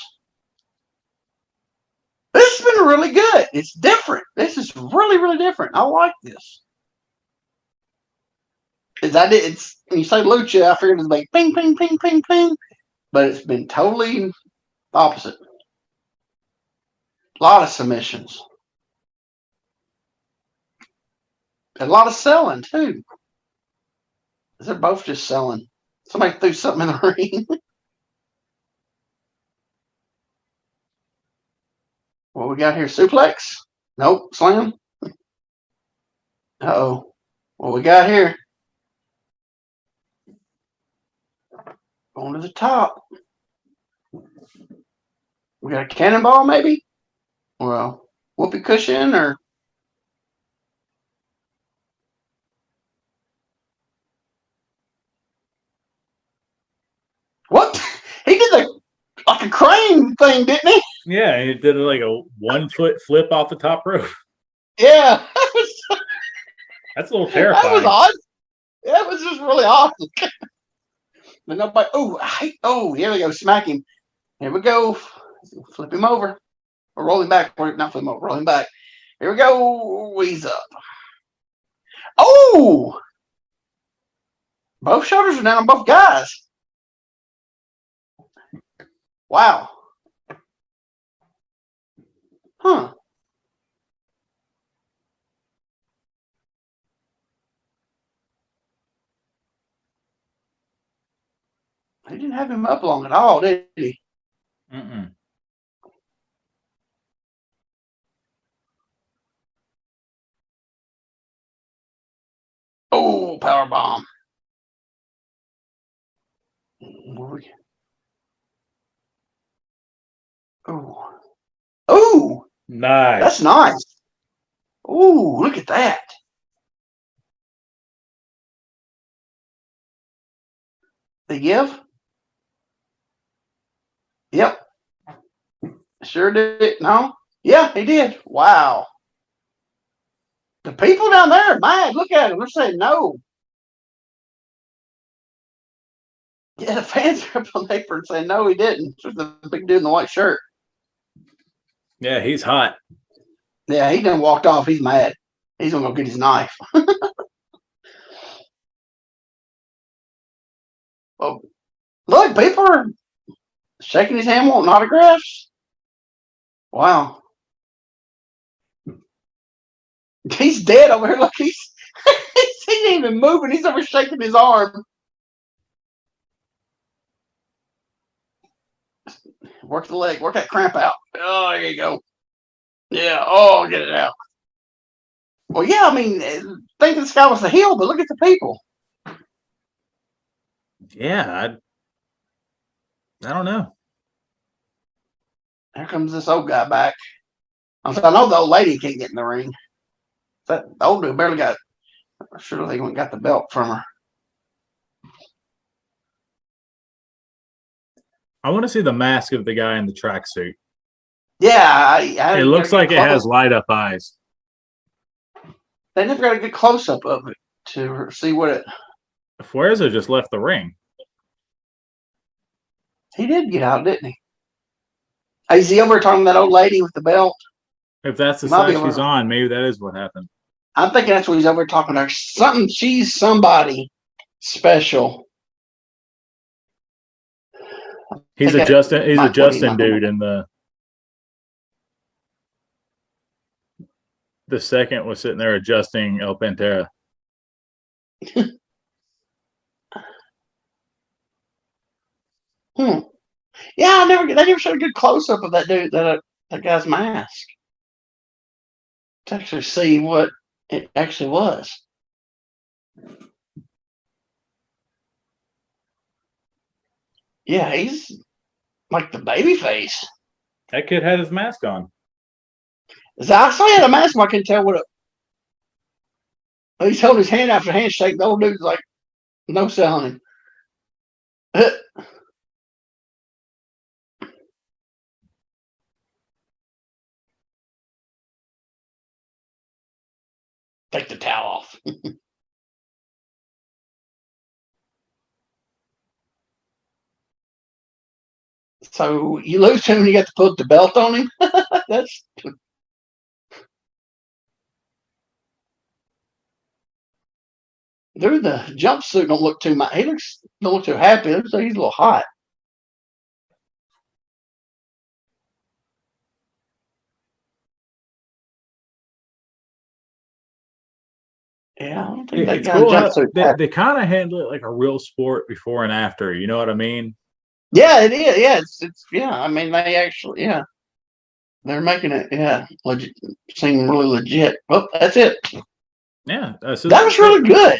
This has been really good. It's different. This is really, really different. I like this. It's when you say lucha, I figured it'd be ping, ping, ping, ping, ping, but it's been totally opposite. A lot of submissions. A lot of selling too. They're both just selling. Somebody threw something in the ring. What we got here? Suplex? Nope. Slam? Uh-oh. What we got here? Going to the top. We got a cannonball, maybe? Well, whoopee cushion or... What? He did like a crane thing, didn't he? Yeah, he did like a 1 foot flip off the top rope. Yeah. That's a little terrifying. That was odd. Yeah, it was just really odd. But nobody... Oh, here we go. Smack him. Here we go. Flip him over. Or roll him back. Not flip him over. Roll him back. Here we go. He's up. Oh! Both shoulders are down on both guys. Wow. Huh. He didn't have him up long at all, did he? Mm-mm. Oh, power bomb. Oh. Oh. Nice. That's nice. Oh, look at that. They give? Yep. Sure did. No? Yeah, he did. Wow. The people down there are mad. Look at them. They're saying no. Yeah, the fans are up on paper and saying no, he didn't. It's the big dude in the white shirt. Yeah, he's hot. Yeah, he done walked off. He's mad. He's gonna go get his knife. Well, look, people are shaking his hand, wanting autographs. Wow. He's dead over here. Look, he ain't even moving. He's over shaking his arm. Work the leg. Work that cramp out. Oh, there you go. Yeah. Oh, get it out. Well, yeah, I mean, thinking this guy was the heel, but look at the people. Yeah, I don't know. Here comes this old guy back. I know the old lady can't get in the ring. That old dude barely got. I'm sure they went and got the belt from her. I want to see the mask of the guy in the tracksuit. Yeah, it looks like it has light up eyes. They never got a good close up of it to see what it. Fuerza just left the ring. He did get out, didn't he? Is he over talking to that old lady with the belt? If that's the side she's on, maybe that is what happened. I'm thinking that's what he's over talking to her. Something. She's somebody special. He's a Justin dude in the second was sitting there adjusting El Pantera. Yeah, they never showed a good close up of that dude, that guy's mask, to actually see what it actually was. Yeah, he's like the baby face. That kid had his mask on. I saw he had a mask, I couldn't tell what it. He's holding his hand after handshake. The old dude's like, no selling him. take the towel off. So you lose him and you got to put the belt on him? That's dude, the jumpsuit don't look too much. He don't look too happy. Looks like he's a little hot. Yeah, I don't think that It's guy in cool how jumpsuit. they kind of handle it like a real sport before and after. You know what I mean? Yeah, it is. Yeah, it's yeah. I mean, they actually they're making it legit, seem really legit. Well, that's it. Yeah, That was really good.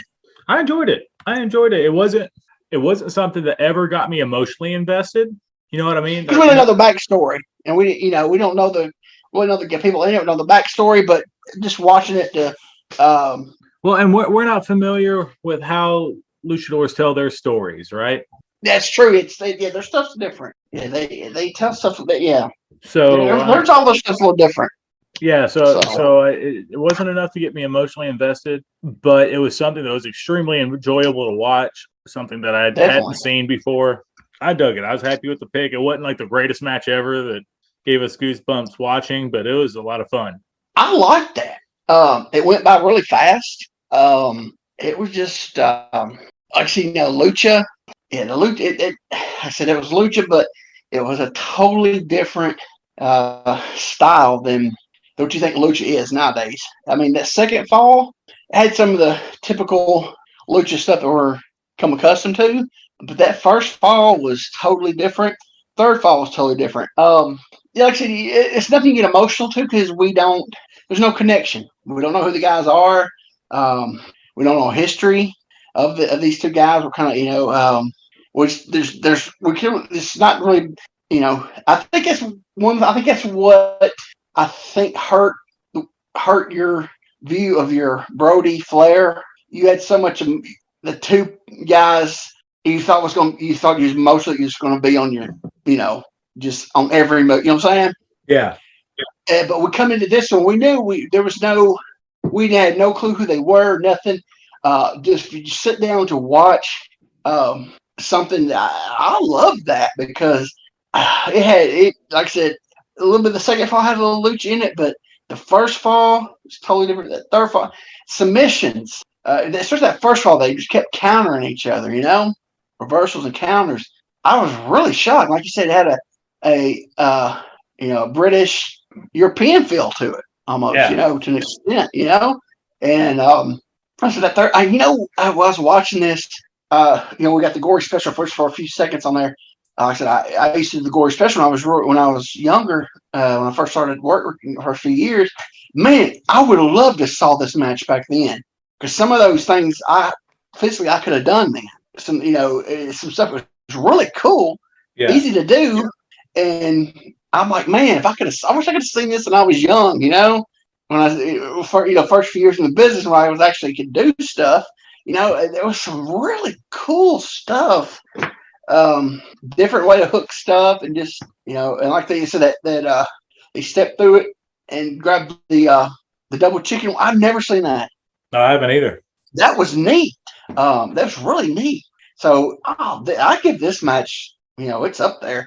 I enjoyed it. It wasn't something that ever got me emotionally invested. You know what I mean? Because we don't know the backstory, and we don't know the people. They don't know the backstory, but just watching it to. Well, and we're not familiar with how luchadors tell their stories, right? That's true. Their stuff's different. Yeah, they tell stuff that So there's all those stuff's a little different. Yeah, so it wasn't enough to get me emotionally invested, but it was something that was extremely enjoyable to watch. Something that I hadn't seen before. I dug it. I was happy with the pick. It wasn't like the greatest match ever that gave us goosebumps watching, but it was a lot of fun. I liked that. It went by really fast. It was just actually, lucha. Yeah, the lucha. I said it was lucha, but it was a totally different style than what you think lucha is nowadays. I mean, that second fall had some of the typical lucha stuff that we're come accustomed to, but that first fall was totally different. Third fall was totally different. Yeah, like I said, it's nothing you get emotional to because we don't. There's no connection. We don't know who the guys are. We don't know history of these two guys. We're kind of which it's not really I think that's what I think hurt your view of your Brody Flair. You had so much of the two guys you thought you was mostly just going to be on your just on every move. You know what I'm saying? Yeah. But we come into this one, we knew we had no clue who they were, nothing. Just you sit down to watch something. I love that because it like I said, a little bit. The second fall had a little lucha in it, but the first fall was totally different. The third fall submissions, especially that first fall, they just kept countering each other. Reversals and counters. I was really shocked. Like you said, it had a British European feel to it almost. To an extent. And I said that third. I was watching this. We got the gory special first for a few seconds on there. Like I said, I used to do the gory special when I was younger. When I first started working the first few years, man, I would have loved to saw this match back then because some of those things I could have done then. Some stuff was really cool, easy to do, and I'm like, man, I wish I could have seen this when I was young. When I first few years in the business when I was actually could do stuff. There was some really cool stuff. Different way to hook stuff and just and like they said that they stepped through it and grabbed the double chicken. I've never seen that. No, I haven't either. That was neat. That's really neat. So I give this match, it's up there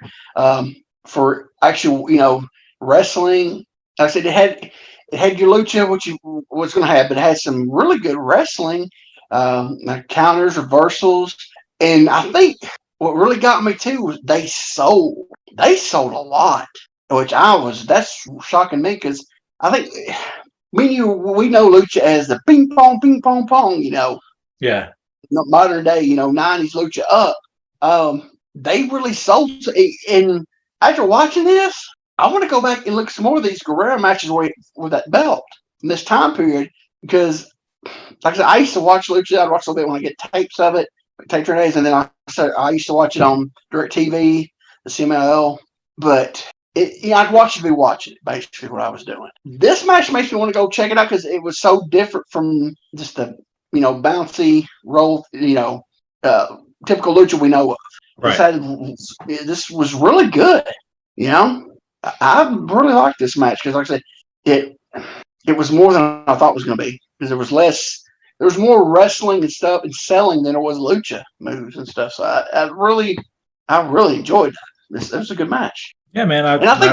for actual, wrestling. Like I said it had your lucha, which you was going to have, but it had some really good wrestling, counters, reversals, and I think what really got me too was they sold a lot, which that's shocking me because I think we know lucha as the ping pong, pong, Yeah. Modern day, 90s lucha up. They really sold, and after watching this, I want to go back and look at some more of these Guerrera matches with that belt in this time period because, like I said, I used to watch lucha. I'd watch a little bit when I get tapes of it. Tape days, and then I used to watch it on DirecTV, the CMLL, but I'd watch it be watching it, basically what I was doing. This match makes me want to go check it out because it was so different from just the bouncy roll, typical lucha we know of. Right. This was really good. I really liked this match because, like I said, it was more than I thought it was going to be. because there was more wrestling and stuff and selling than there was lucha moves and stuff. So I really enjoyed that. This was a good match. Yeah, man. And I think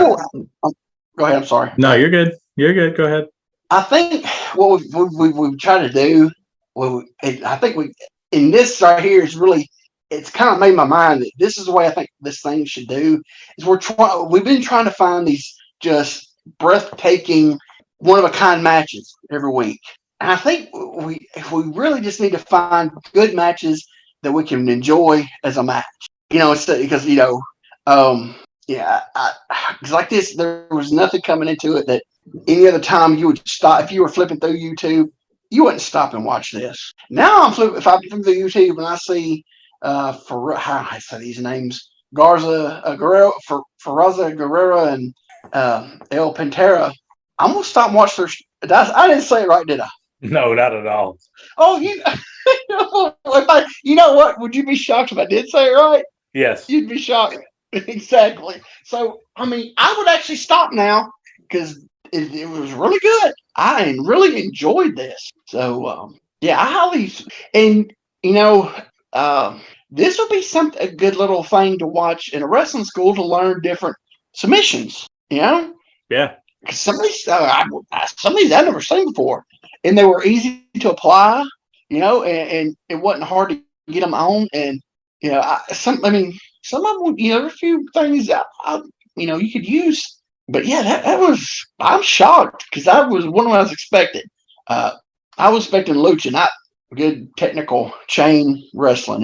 go ahead. I'm sorry. No, you're good. You're good. Go ahead. I think what we've tried to do, I think in this right here is really, it's kind of made my mind that this is the way I think this thing should do. Is we've been trying to find these just breathtaking, one of a kind matches every week, and I think we really just need to find good matches that we can enjoy as a match. Because yeah, because like this, there was nothing coming into it that any other time you would stop. If you were flipping through YouTube, you wouldn't stop and watch this. Now if I'm flipping through YouTube and I see for how I say these names, Guerrera, Fuerza, Guerrera, and El Pantera, I'm gonna stop and watch their. I didn't say it right, did I? No, not at all. Oh, you know what? Would you be shocked if I did say it right? Yes. You'd be shocked. Exactly. So, I mean, I would actually stop now because it was really good. I really enjoyed this. So, yeah, I highly, and this would be a good little thing to watch in a wrestling school to learn different submissions. Yeah. Because some of these I've never seen before, and they were easy to apply. And it wasn't hard to get them on, and some of them, there's a few things you could use. But yeah, that was, I'm shocked because that was one of what I was expecting. I was expecting lucha, not good technical chain wrestling,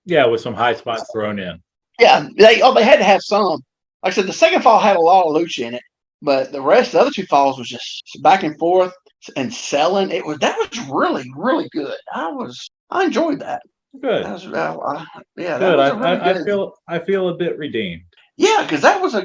Yeah, with some high spots thrown in. Yeah, they had to have some. Like I said, the second fall had a lot of lucha in it, but the other two falls was just back and forth and selling. That was really, really good. I enjoyed that. Good. That was, good. That was good. I feel a bit redeemed. Yeah, because that was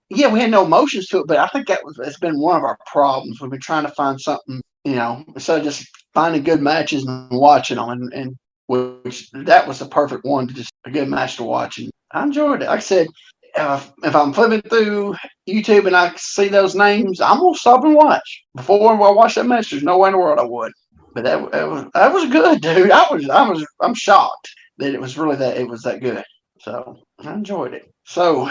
we had no emotions to it, but I think it's been one of our problems. We've been trying to find something, instead of just finding good matches and watching them, and which that was the perfect one to just a good match to watch, and I enjoyed it. Like I said, if I'm flipping through YouTube and I see those names, I'm gonna stop and watch. Before I watch that match, there's no way in the world I would. But that was good, dude. I'm shocked that it was that good. So I enjoyed it. So,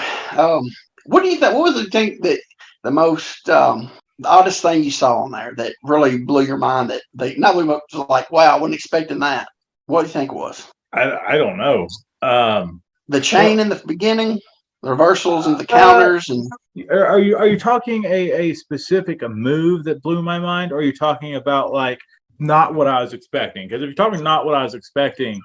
what do you think? What was the thing that the most the oddest thing you saw on there that really blew your mind? That they not really was like, wow, I wasn't expecting that. What do you think it was? I don't know. The chain in the beginning, the reversals and the counters, and are you talking a specific move that blew my mind, or are you talking about like not what I was expecting? Because if you're talking not what I was expecting,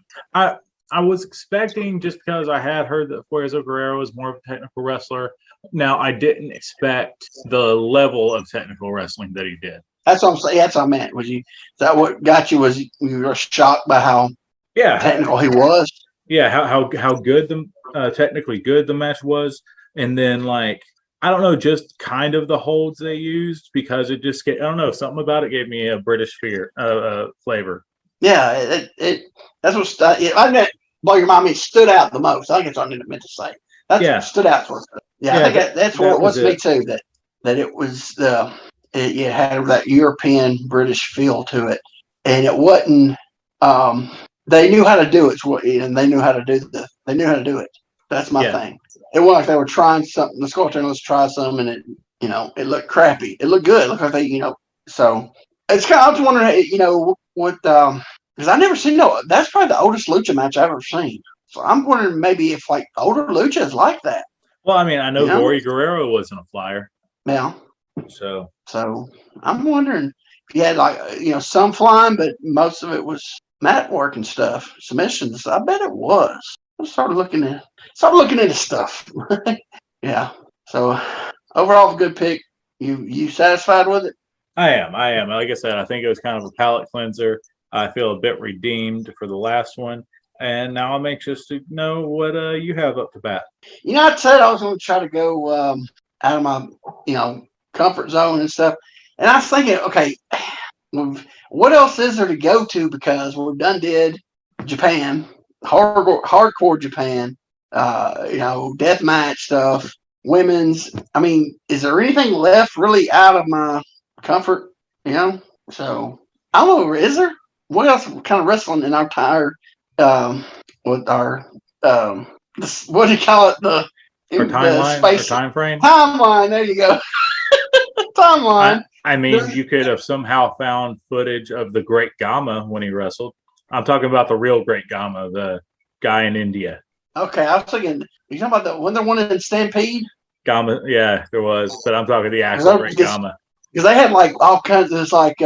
I was expecting, just because I had heard that Fuerza Guerrera was more of a technical wrestler. Now, I didn't expect the level of technical wrestling that he did. That's what I'm saying. That's what I meant. Is that what got you? Was you were shocked by how technical he was? Yeah, how good technically good the match was, and then like I don't know, just kind of the holds they used, because it just I don't know, something about it gave me a British flavor. Yeah, that's what I meant. Blow your mind. It stood out the most. I think that's what I meant to say. That's what stood out for us. Yeah, I think that's what it was me too. That it was it had that European British feel to it, and it wasn't. They knew how to do it, and they knew how to do it. That's my thing. It wasn't like they were trying something. Let's go out there and let's try some, and it looked crappy. It looked good. It looked like they, So it's kind of, I was wondering, what because I never seen that's probably the oldest lucha match I've ever seen. So I'm wondering maybe if like older lucha is like that. Well, I mean, I know Gory Guerrero wasn't a flyer. Yeah. So I'm wondering if you had like some flying, but most of it was mat work and stuff, submissions. I bet it was. I started looking into stuff. Yeah. So overall, a good pick. You satisfied with it? I am. Like I said, I think it was kind of a palate cleanser. I feel a bit redeemed for the last one, and now I'm anxious to know what you have up to bat. I said I was going to try to go out of my comfort zone and stuff, and I was thinking, okay, what else is there to go to? Because we've did Japan, hardcore Japan, death match stuff, women's. I mean, is there anything left really out of my comfort? So I don't know. Is there what else kind of wrestling in our tire? With our what do you call it? Or The timeline or space time frame? timeline. There you go. Timeline. I mean, you could have somehow found footage of the Great Gama when he wrestled. I'm talking about the real Great Gama, the guy in India. Okay, I was thinking. You talking about the when they're one in Stampede? Gama, yeah, there was, but I'm talking the actual Great Gama. Because they had like all kinds of like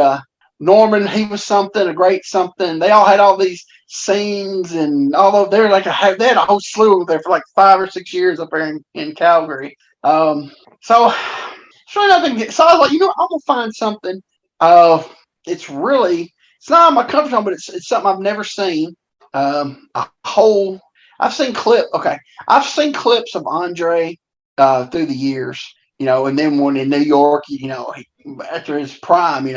Norman, he was something, a great something. They all had all these scenes and all of they were like they had a whole slew there for like 5 or 6 years up there in Calgary. So sure nothing. So I was like, I'm gonna find something. It's really it's not my comfort zone, but it's something I've never seen. A whole I've seen I've seen clips of Andre through the years, and then when in New York, after his prime,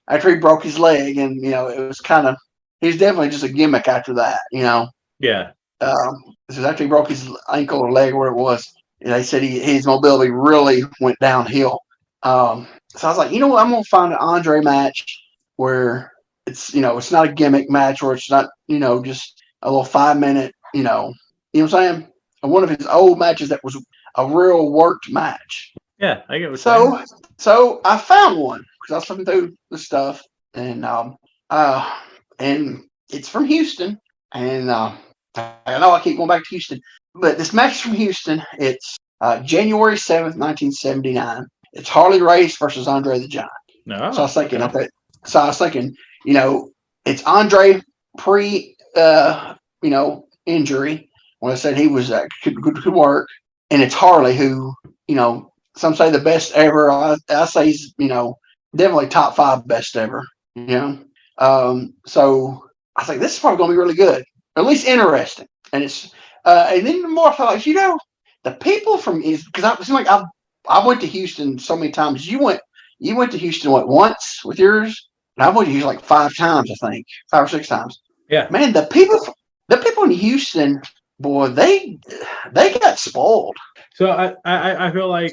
after he broke his leg, and it was kind of he's definitely just a gimmick after that, Yeah. This is after he broke his ankle or leg, where it was. They said his mobility really went downhill. So I was like, you know what, I'm gonna find an Andre match where it's not a gimmick match, or it's not just a little 5 minute, what I'm saying. And one of his old matches that was a real worked match. Yeah, I get what you're saying. So I found one because I was looking through the stuff, and it's from Houston, and I know I keep going back to Houston, but this match is from Houston. It's January 7th, 1979. It's Harley Race versus Andre the Giant. No. So I was thinking, it's Andre pre, injury. When I said he was could work, and it's Harley who, some say the best ever. I say he's, definitely top 5 best ever. So I think this is probably going to be really good, or at least interesting. And and then the more I felt like, the people from because I seem like I went to Houston so many times. You went to Houston once with yours, and I went to Houston like 5 times, I think 5 or 6 times. Yeah, man, the people in Houston, boy, they got spoiled. So I feel like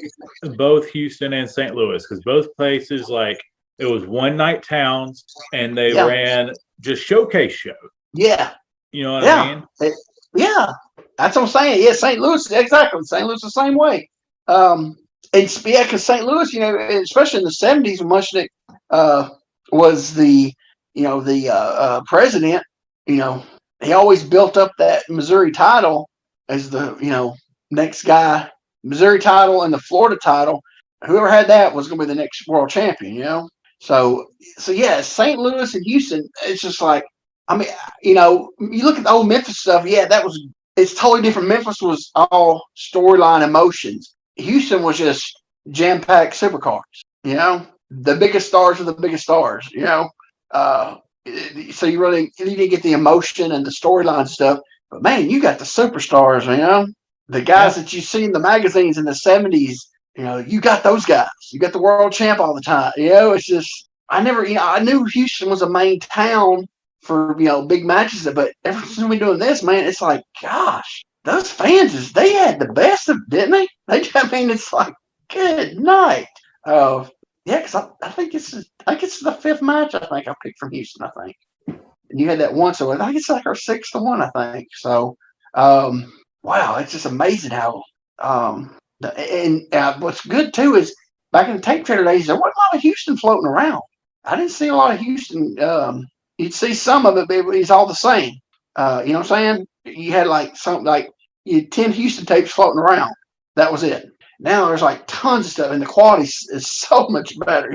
both Houston and St. Louis, because both places, like, it was one night towns, and they ran just showcase shows. Yeah. You know what I mean? Yeah. That's what I'm saying. Yeah, St. Louis, exactly. St. Louis the same way. Because St. Louis, especially in the 70s, when Mushnick was the president, he always built up that Missouri title as the, next guy, Missouri title and the Florida title. Whoever had that was going to be the next world champion, So yeah, St. Louis and Houston, it's just like, I mean, you look at the old Memphis stuff. Yeah, it's totally different. Memphis was all storyline emotions. Houston was just jam-packed supercars, the biggest stars are the biggest stars, so you didn't get the emotion and the storyline stuff, but man, you got the superstars, the guys that you see in the magazines in the 70s, you got those guys, you got the world champ all the time, it's just, I knew Houston was a main town for, big matches, but ever since we've been doing this, man, it's like, gosh, those fans, they had the best of, didn't they? It's like, good night. Yeah, because I think it's the 5th match I think I picked from Houston, I think. And you had that one, so I think it's like our 6th one, I think. So, wow, it's just amazing how, what's good too is back in the tape trader days, there wasn't a lot of Houston floating around. I didn't see a lot of Houston. You'd see some of it, but it's all the same. You know what I'm saying? You had like you had 10 Houston tapes floating around. That was it. Now there's like tons of stuff, and the quality is so much better,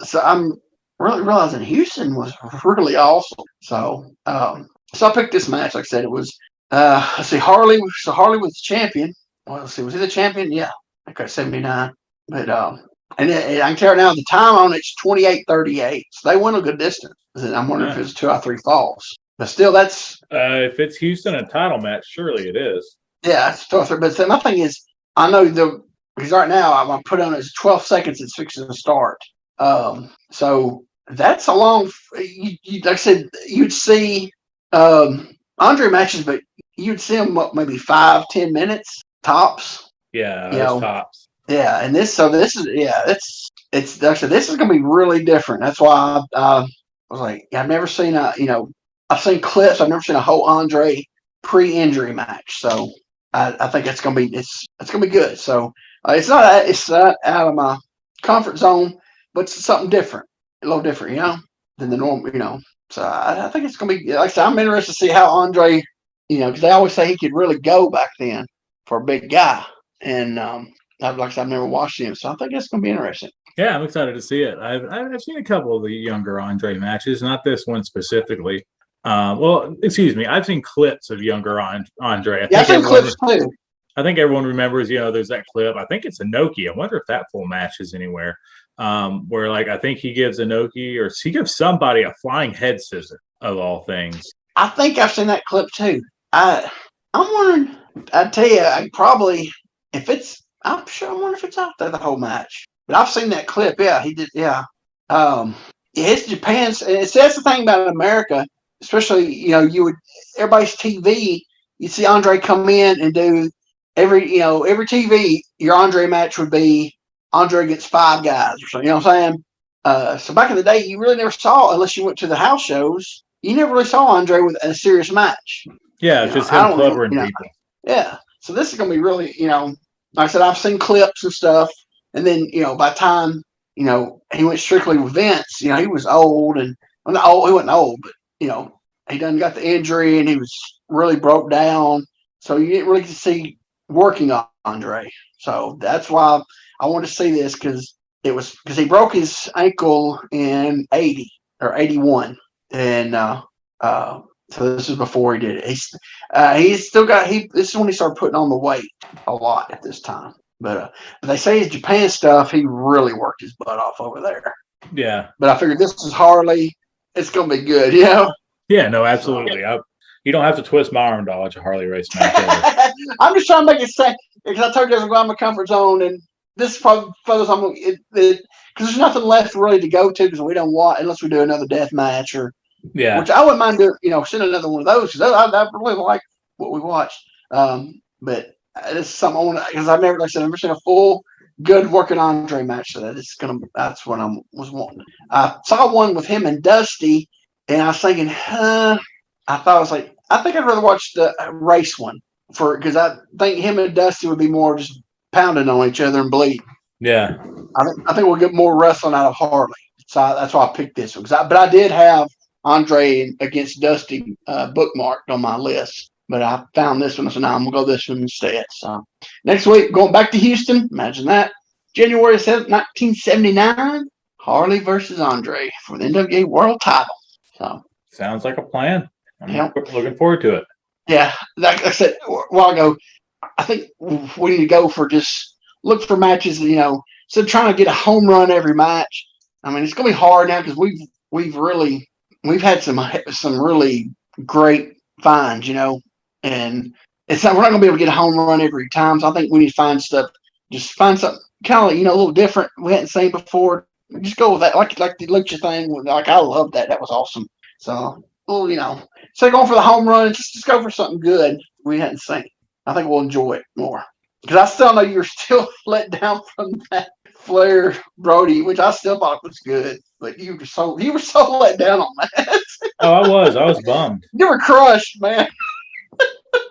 So I'm really realizing Houston was really awesome. So I picked this match. Like I said, it was let's see, Harley. So Harley was the champion. Well, let's see, was he the champion? Yeah, okay, 79. But and I can tell you now the time on it's 28:38. So they went a good distance. I'm wondering if it's 2 out of 3 falls. But still, that's if it's Houston a title match, surely it is. Yeah, it's 2 out of 3. But my thing is, I know because right now I'm gonna put on as 12 seconds. It's fixing to start. So that's a long. Like I said, you'd see Andre matches, but you'd see them maybe 5-10 minutes tops. Yeah, tops. Yeah, and this is it's it's like I said, this is going to be really different. That's why I was like, I've never seen I've seen clips. I've never seen a whole Andre pre-injury match. So I think it's going to be it's going to be good. So it's not out of my comfort zone, but it's something different, a little different, than the normal, So I think it's going to be like I said. I'm interested to see how Andre, because they always say he could really go back then for a big guy, and like I said, I've never watched him, so I think it's going to be interesting. Yeah, I'm excited to see it. I've seen a couple of the younger Andre matches, not this one specifically. Well, excuse me, I've seen clips of younger Andre. I've seen clips too. I think everyone remembers, there's that clip. I think it's Inoki. I wonder if that full match is anywhere. Where like I think he gives Inoki or he gives somebody a flying head scissor of all things. I think I've seen that clip too. I'm wondering. I tell you, I probably I'm sure. I wonder if it's out there the whole match. But I've seen that clip. Yeah, he did. Yeah. It's Japan's. It's that's the thing about America, especially you would everybody's TV. You see Andre come in and do every TV. Your Andre match would be Andre against 5 guys or something. You know what I'm saying? So back in the day, you really never saw unless you went to the house shows. You never really saw Andre with a serious match. Yeah, it's just him covering people. Yeah. So this is going to be really, like I said, I've seen clips and stuff. And then, by the time, he went strictly with Vince, he was old and, well, not old, he wasn't old, but, he done got the injury and he was really broke down. So you didn't really get to see working on Andre. So that's why I wanted to see this because he broke his ankle in 80 or 81. And, so this is before he did it. He's still got this is when he started putting on the weight a lot at this time. But they say his Japan stuff, he really worked his butt off over there. Yeah. But I figured this is Harley. It's gonna be good, Yeah, no, absolutely. You don't have to twist my arm to watch a Harley race match. I'm just trying to make it say because I told you I was going to my comfort zone, and this is probably because there's nothing left really to go to because we don't watch unless we do another death match or. Yeah, which I wouldn't mind doing, send another one of those because I really like what we watched. But this is something I want to because I've never seen a full good working Andre match. So that's what I was wanting. I saw one with him and Dusty, and I was thinking, I think I'd rather watch the race one because I think him and Dusty would be more just pounding on each other and bleed. Yeah, I think we'll get more wrestling out of Harley. So that's why I picked this one. But I did have Andre against Dusty bookmarked on my list, but I found this one. So now I'm gonna go this one instead. So next week, going back to Houston. Imagine that, January 7th, 1979, Harley versus Andre for the NWA World Title. So sounds like a plan. I'm looking forward to it. Yeah, like I said a while ago, I think we need to go for just look for matches. Instead of trying to get a home run every match. I mean, it's gonna be hard now because we've had some really great finds, and we're not going to be able to get a home run every time. So I think we need to find something kind of, a little different we hadn't seen before. Just go with that, like the Lucha thing. Like I love that. That was awesome. So, instead of going for the home run, just go for something good we hadn't seen. I think we'll enjoy it more because I still know you're still let down from that Flair Brody, which I still thought was good. But you were so let down on that. Oh, I was bummed. You were crushed, man.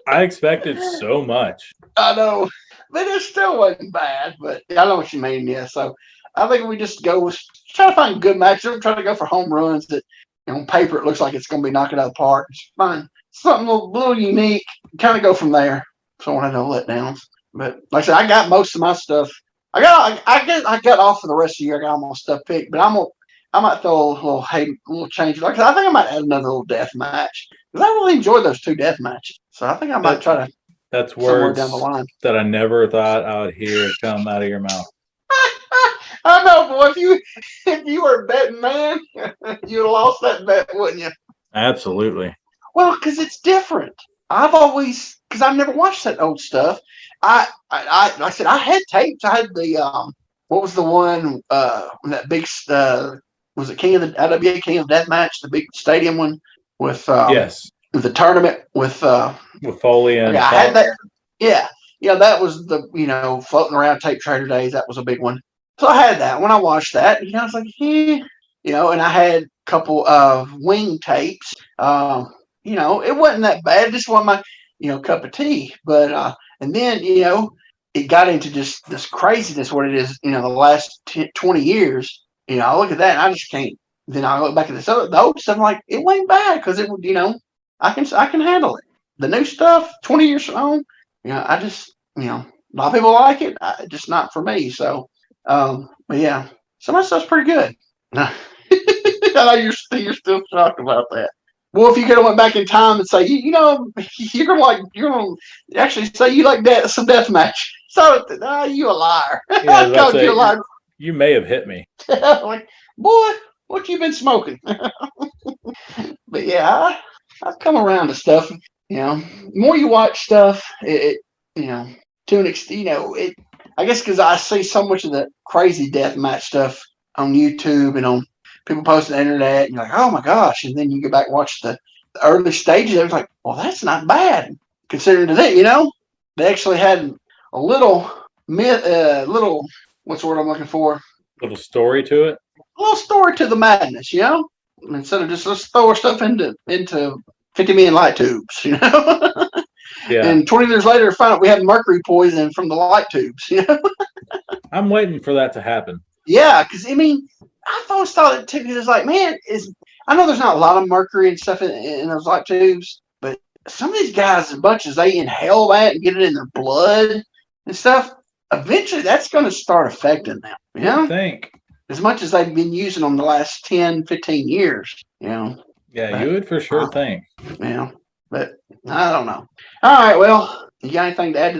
I expected so much. I know, but it still wasn't bad. But I know what you mean. Yeah, so I think we just try to find good matches. Don't try to go for home runs that on paper it looks like it's going to be knocking out of the park. Just find something a little unique. Kind of go from there. So I want to know letdowns. But like I said, I got most of my stuff. I got off for the rest of the year. I got all my stuff picked, but I might throw a little change. Like I think I might add another little death match because I really enjoyed those 2 death matches. So I think I might try to. That's words down the line that I never thought I would hear come out of your mouth. I know, boy. If you were a betting man, you'd have lost that bet, wouldn't you? Absolutely. Well, because it's different. Because I've never watched that old stuff. Like I said, I had tapes. I had the what was the one that big was it King of the IWA King of Deathmatch, the big stadium one with yes, the tournament with Foley and I had that. Yeah, that was the floating around tape trader days. That was a big one. So I had that when I watched that. I was like, and I had a couple of wing tapes. It wasn't that bad. This wasn't my, cup of tea. But and then it got into just this craziness. What it is, the last 20 years. I look at that and I just can't. Then I look back at the old stuff. I'm like, it wasn't bad because it would, I can handle it. The new stuff, 20 years on, I just, a lot of people like it, just not for me. So, but yeah, some of that stuff's pretty good. I know you're still shocked about that. Well, if you could have went back in time and say, you're gonna actually say you like some death match. So, you a liar. Yeah, I called you a liar. You may have hit me. Like, boy, what you been smoking? But yeah, I've come around to stuff. The more you watch stuff, to an extent, I guess because I see so much of the crazy death match stuff on YouTube and on people posting on the internet, and you're like, oh my gosh, and then you go back and watch the early stages. It was like, well, that's not bad considering that, they actually had a little little what's the word I'm looking for? Little story to it. A little story to the madness, instead of just let's throw our stuff into 50 million light tubes, Yeah. And 20 years later, find out we had mercury poisoning from the light tubes, I'm waiting for that to happen. Yeah, because I always thought it too. Because it's like, man, I know there's not a lot of mercury and stuff in those light tubes, but some of these guys, as much as they inhale that and get it in their blood and stuff, eventually that's going to start affecting them. I think. As much as they've been using them the last 10, 15 years, Yeah, you would for sure think. But I don't know. All right, well, you got anything to add to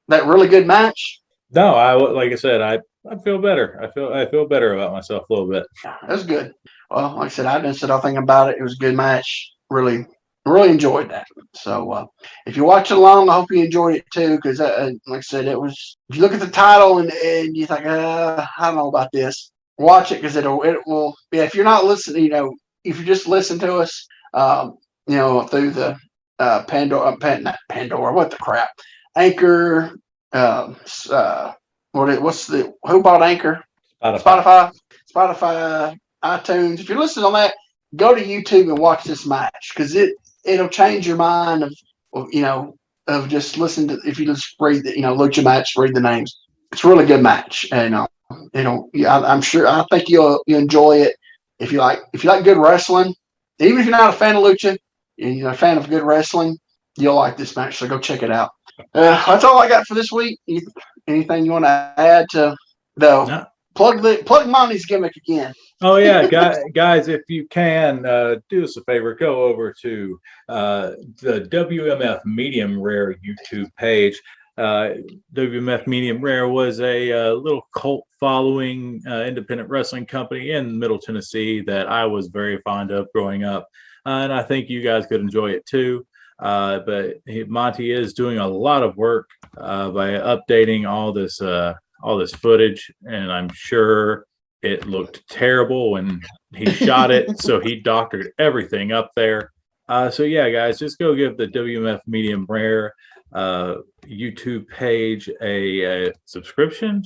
that really good match? No, like I said, I feel better. I feel better about myself a little bit. That's good. Well, like I said, I didn't sit all thinking about it. It was a good match. Really, really enjoyed that. So if you watch it along, I hope you enjoyed it too. Because like I said, it was. If you look at the title and you think, I don't know about this, watch it because it will. Yeah, if you're not listening, if you just listen to us, through the Pandora, not Pandora, what the crap, Anchor. Who bought Anchor? Spotify, iTunes. If you're listening on that, go to YouTube and watch this match because it'll change your mind of just listening to, if you just read look your match, read the names. It's a really good match, and I'm sure, I think you'll enjoy it if you like good wrestling. Even if you're not a fan of lucha and you're a fan of good wrestling, you'll like this match. So go check it out. That's all I got for this week. Anything you want to add to No. Plug Monty's gimmick again? Oh yeah, guys, if you can do us a favor, go over to the WMF Medium Rare YouTube page. WMF Medium Rare was a little cult following independent wrestling company in Middle Tennessee that I was very fond of growing up, and I think you guys could enjoy it too. But Monty is doing a lot of work by updating all this footage, and I'm sure it looked terrible when he shot it, so he doctored everything up there. So yeah, guys, just go give the WMF Medium Rare YouTube page a subscribe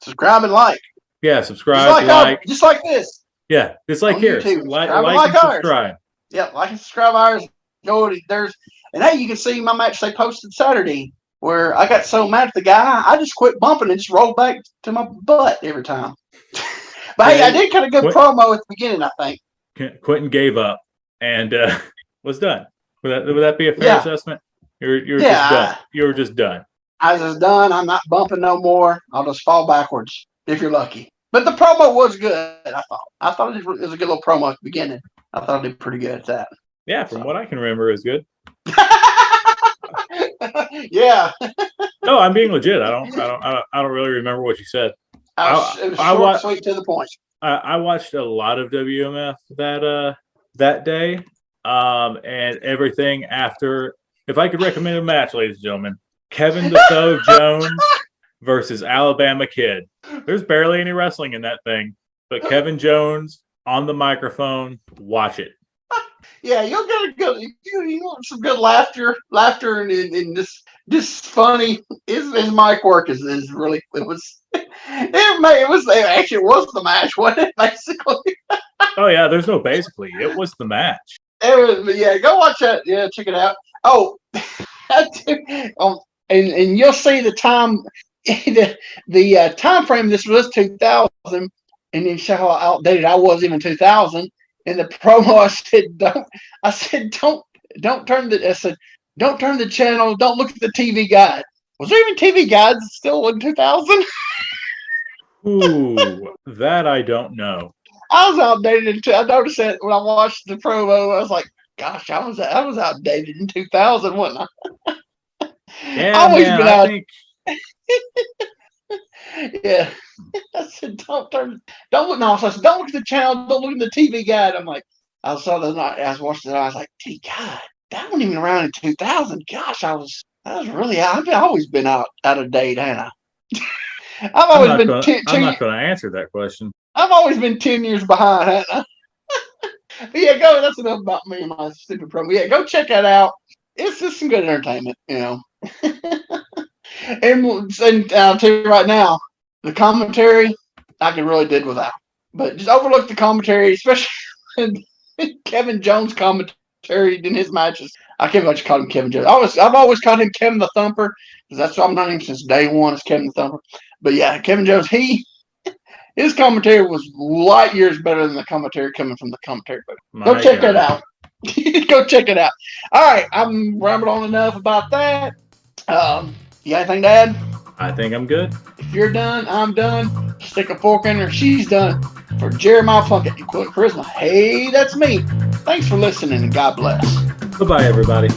and like. Yeah, subscribe, just like this. Yeah, it's like here. Like and subscribe. Yeah, like and subscribe ours. And hey, you can see my match they posted Saturday where I got so mad at the guy, I just quit bumping and just rolled back to my butt every time. But hey, I did kind of good promo at the beginning, I think. Quentin gave up and was done. Would that be a fair assessment? You were just done. You were just done. I was just done. I'm not bumping no more. I'll just fall backwards if you're lucky. But the promo was good, I thought. I thought it was a good little promo at the beginning. I thought I did pretty good at that. Yeah, from what I can remember, is good. Yeah. No, I'm being legit. I don't really remember what you said. It was short, sweet, to the point. I watched a lot of WMF that day, and everything after. If I could recommend a match, ladies and gentlemen, Kevin the Foe Jones versus Alabama Kid. There's barely any wrestling in that thing, but Kevin Jones on the microphone, watch it. Yeah, you'll get a good. You want some good laughter, and just funny. His mic work is really. It was. It was the match, wasn't it? Basically. Oh yeah, there's no basically. It was the match. It was, yeah. Go watch that. Yeah, check it out. Oh, and you'll see the time, the time frame. This was 2000, and then show how outdated I was even 2000. In the promo, I said don't turn the. I said don't turn the channel. Don't look at the TV guide. Was there even TV guides still in 2000? Ooh, that I don't know. I was outdated. I noticed that when I watched the promo. I was like, gosh, I was outdated in 2000, wasn't I? Yeah, man, I think. Yeah. I said, don't look. No, so I said, don't look at the channel. Don't look at the TV guide. I'm like, I saw the night. I was watching it. I was like, gee, God, that wasn't even around in 2000. Gosh, I was really. I've always been out of date, haven't I? I'm not going to answer that question. I've always been 10 years behind, haven't I? But yeah, that's enough about me and my stupid promo. Yeah, go check that out. It's just some good entertainment, and I'll tell you right now, the commentary I could really did without. But just overlook the commentary, especially Kevin Jones commentary in his matches. I can't much call him Kevin Jones. I've always called him Kevin the Thumper because that's what I've known him since day one. Is Kevin the Thumper. But yeah, Kevin Jones, his commentary was light years better than the commentary coming from the commentary. Go check that out. Go check it out. All right, I'm rambled on enough about that. You got anything to add? I think I'm good. If you're done, I'm done. Stick a fork in her. She's done. For Jeremiah Plunkett and Quinn Charisma, hey, that's me. Thanks for listening and God bless. Goodbye, everybody.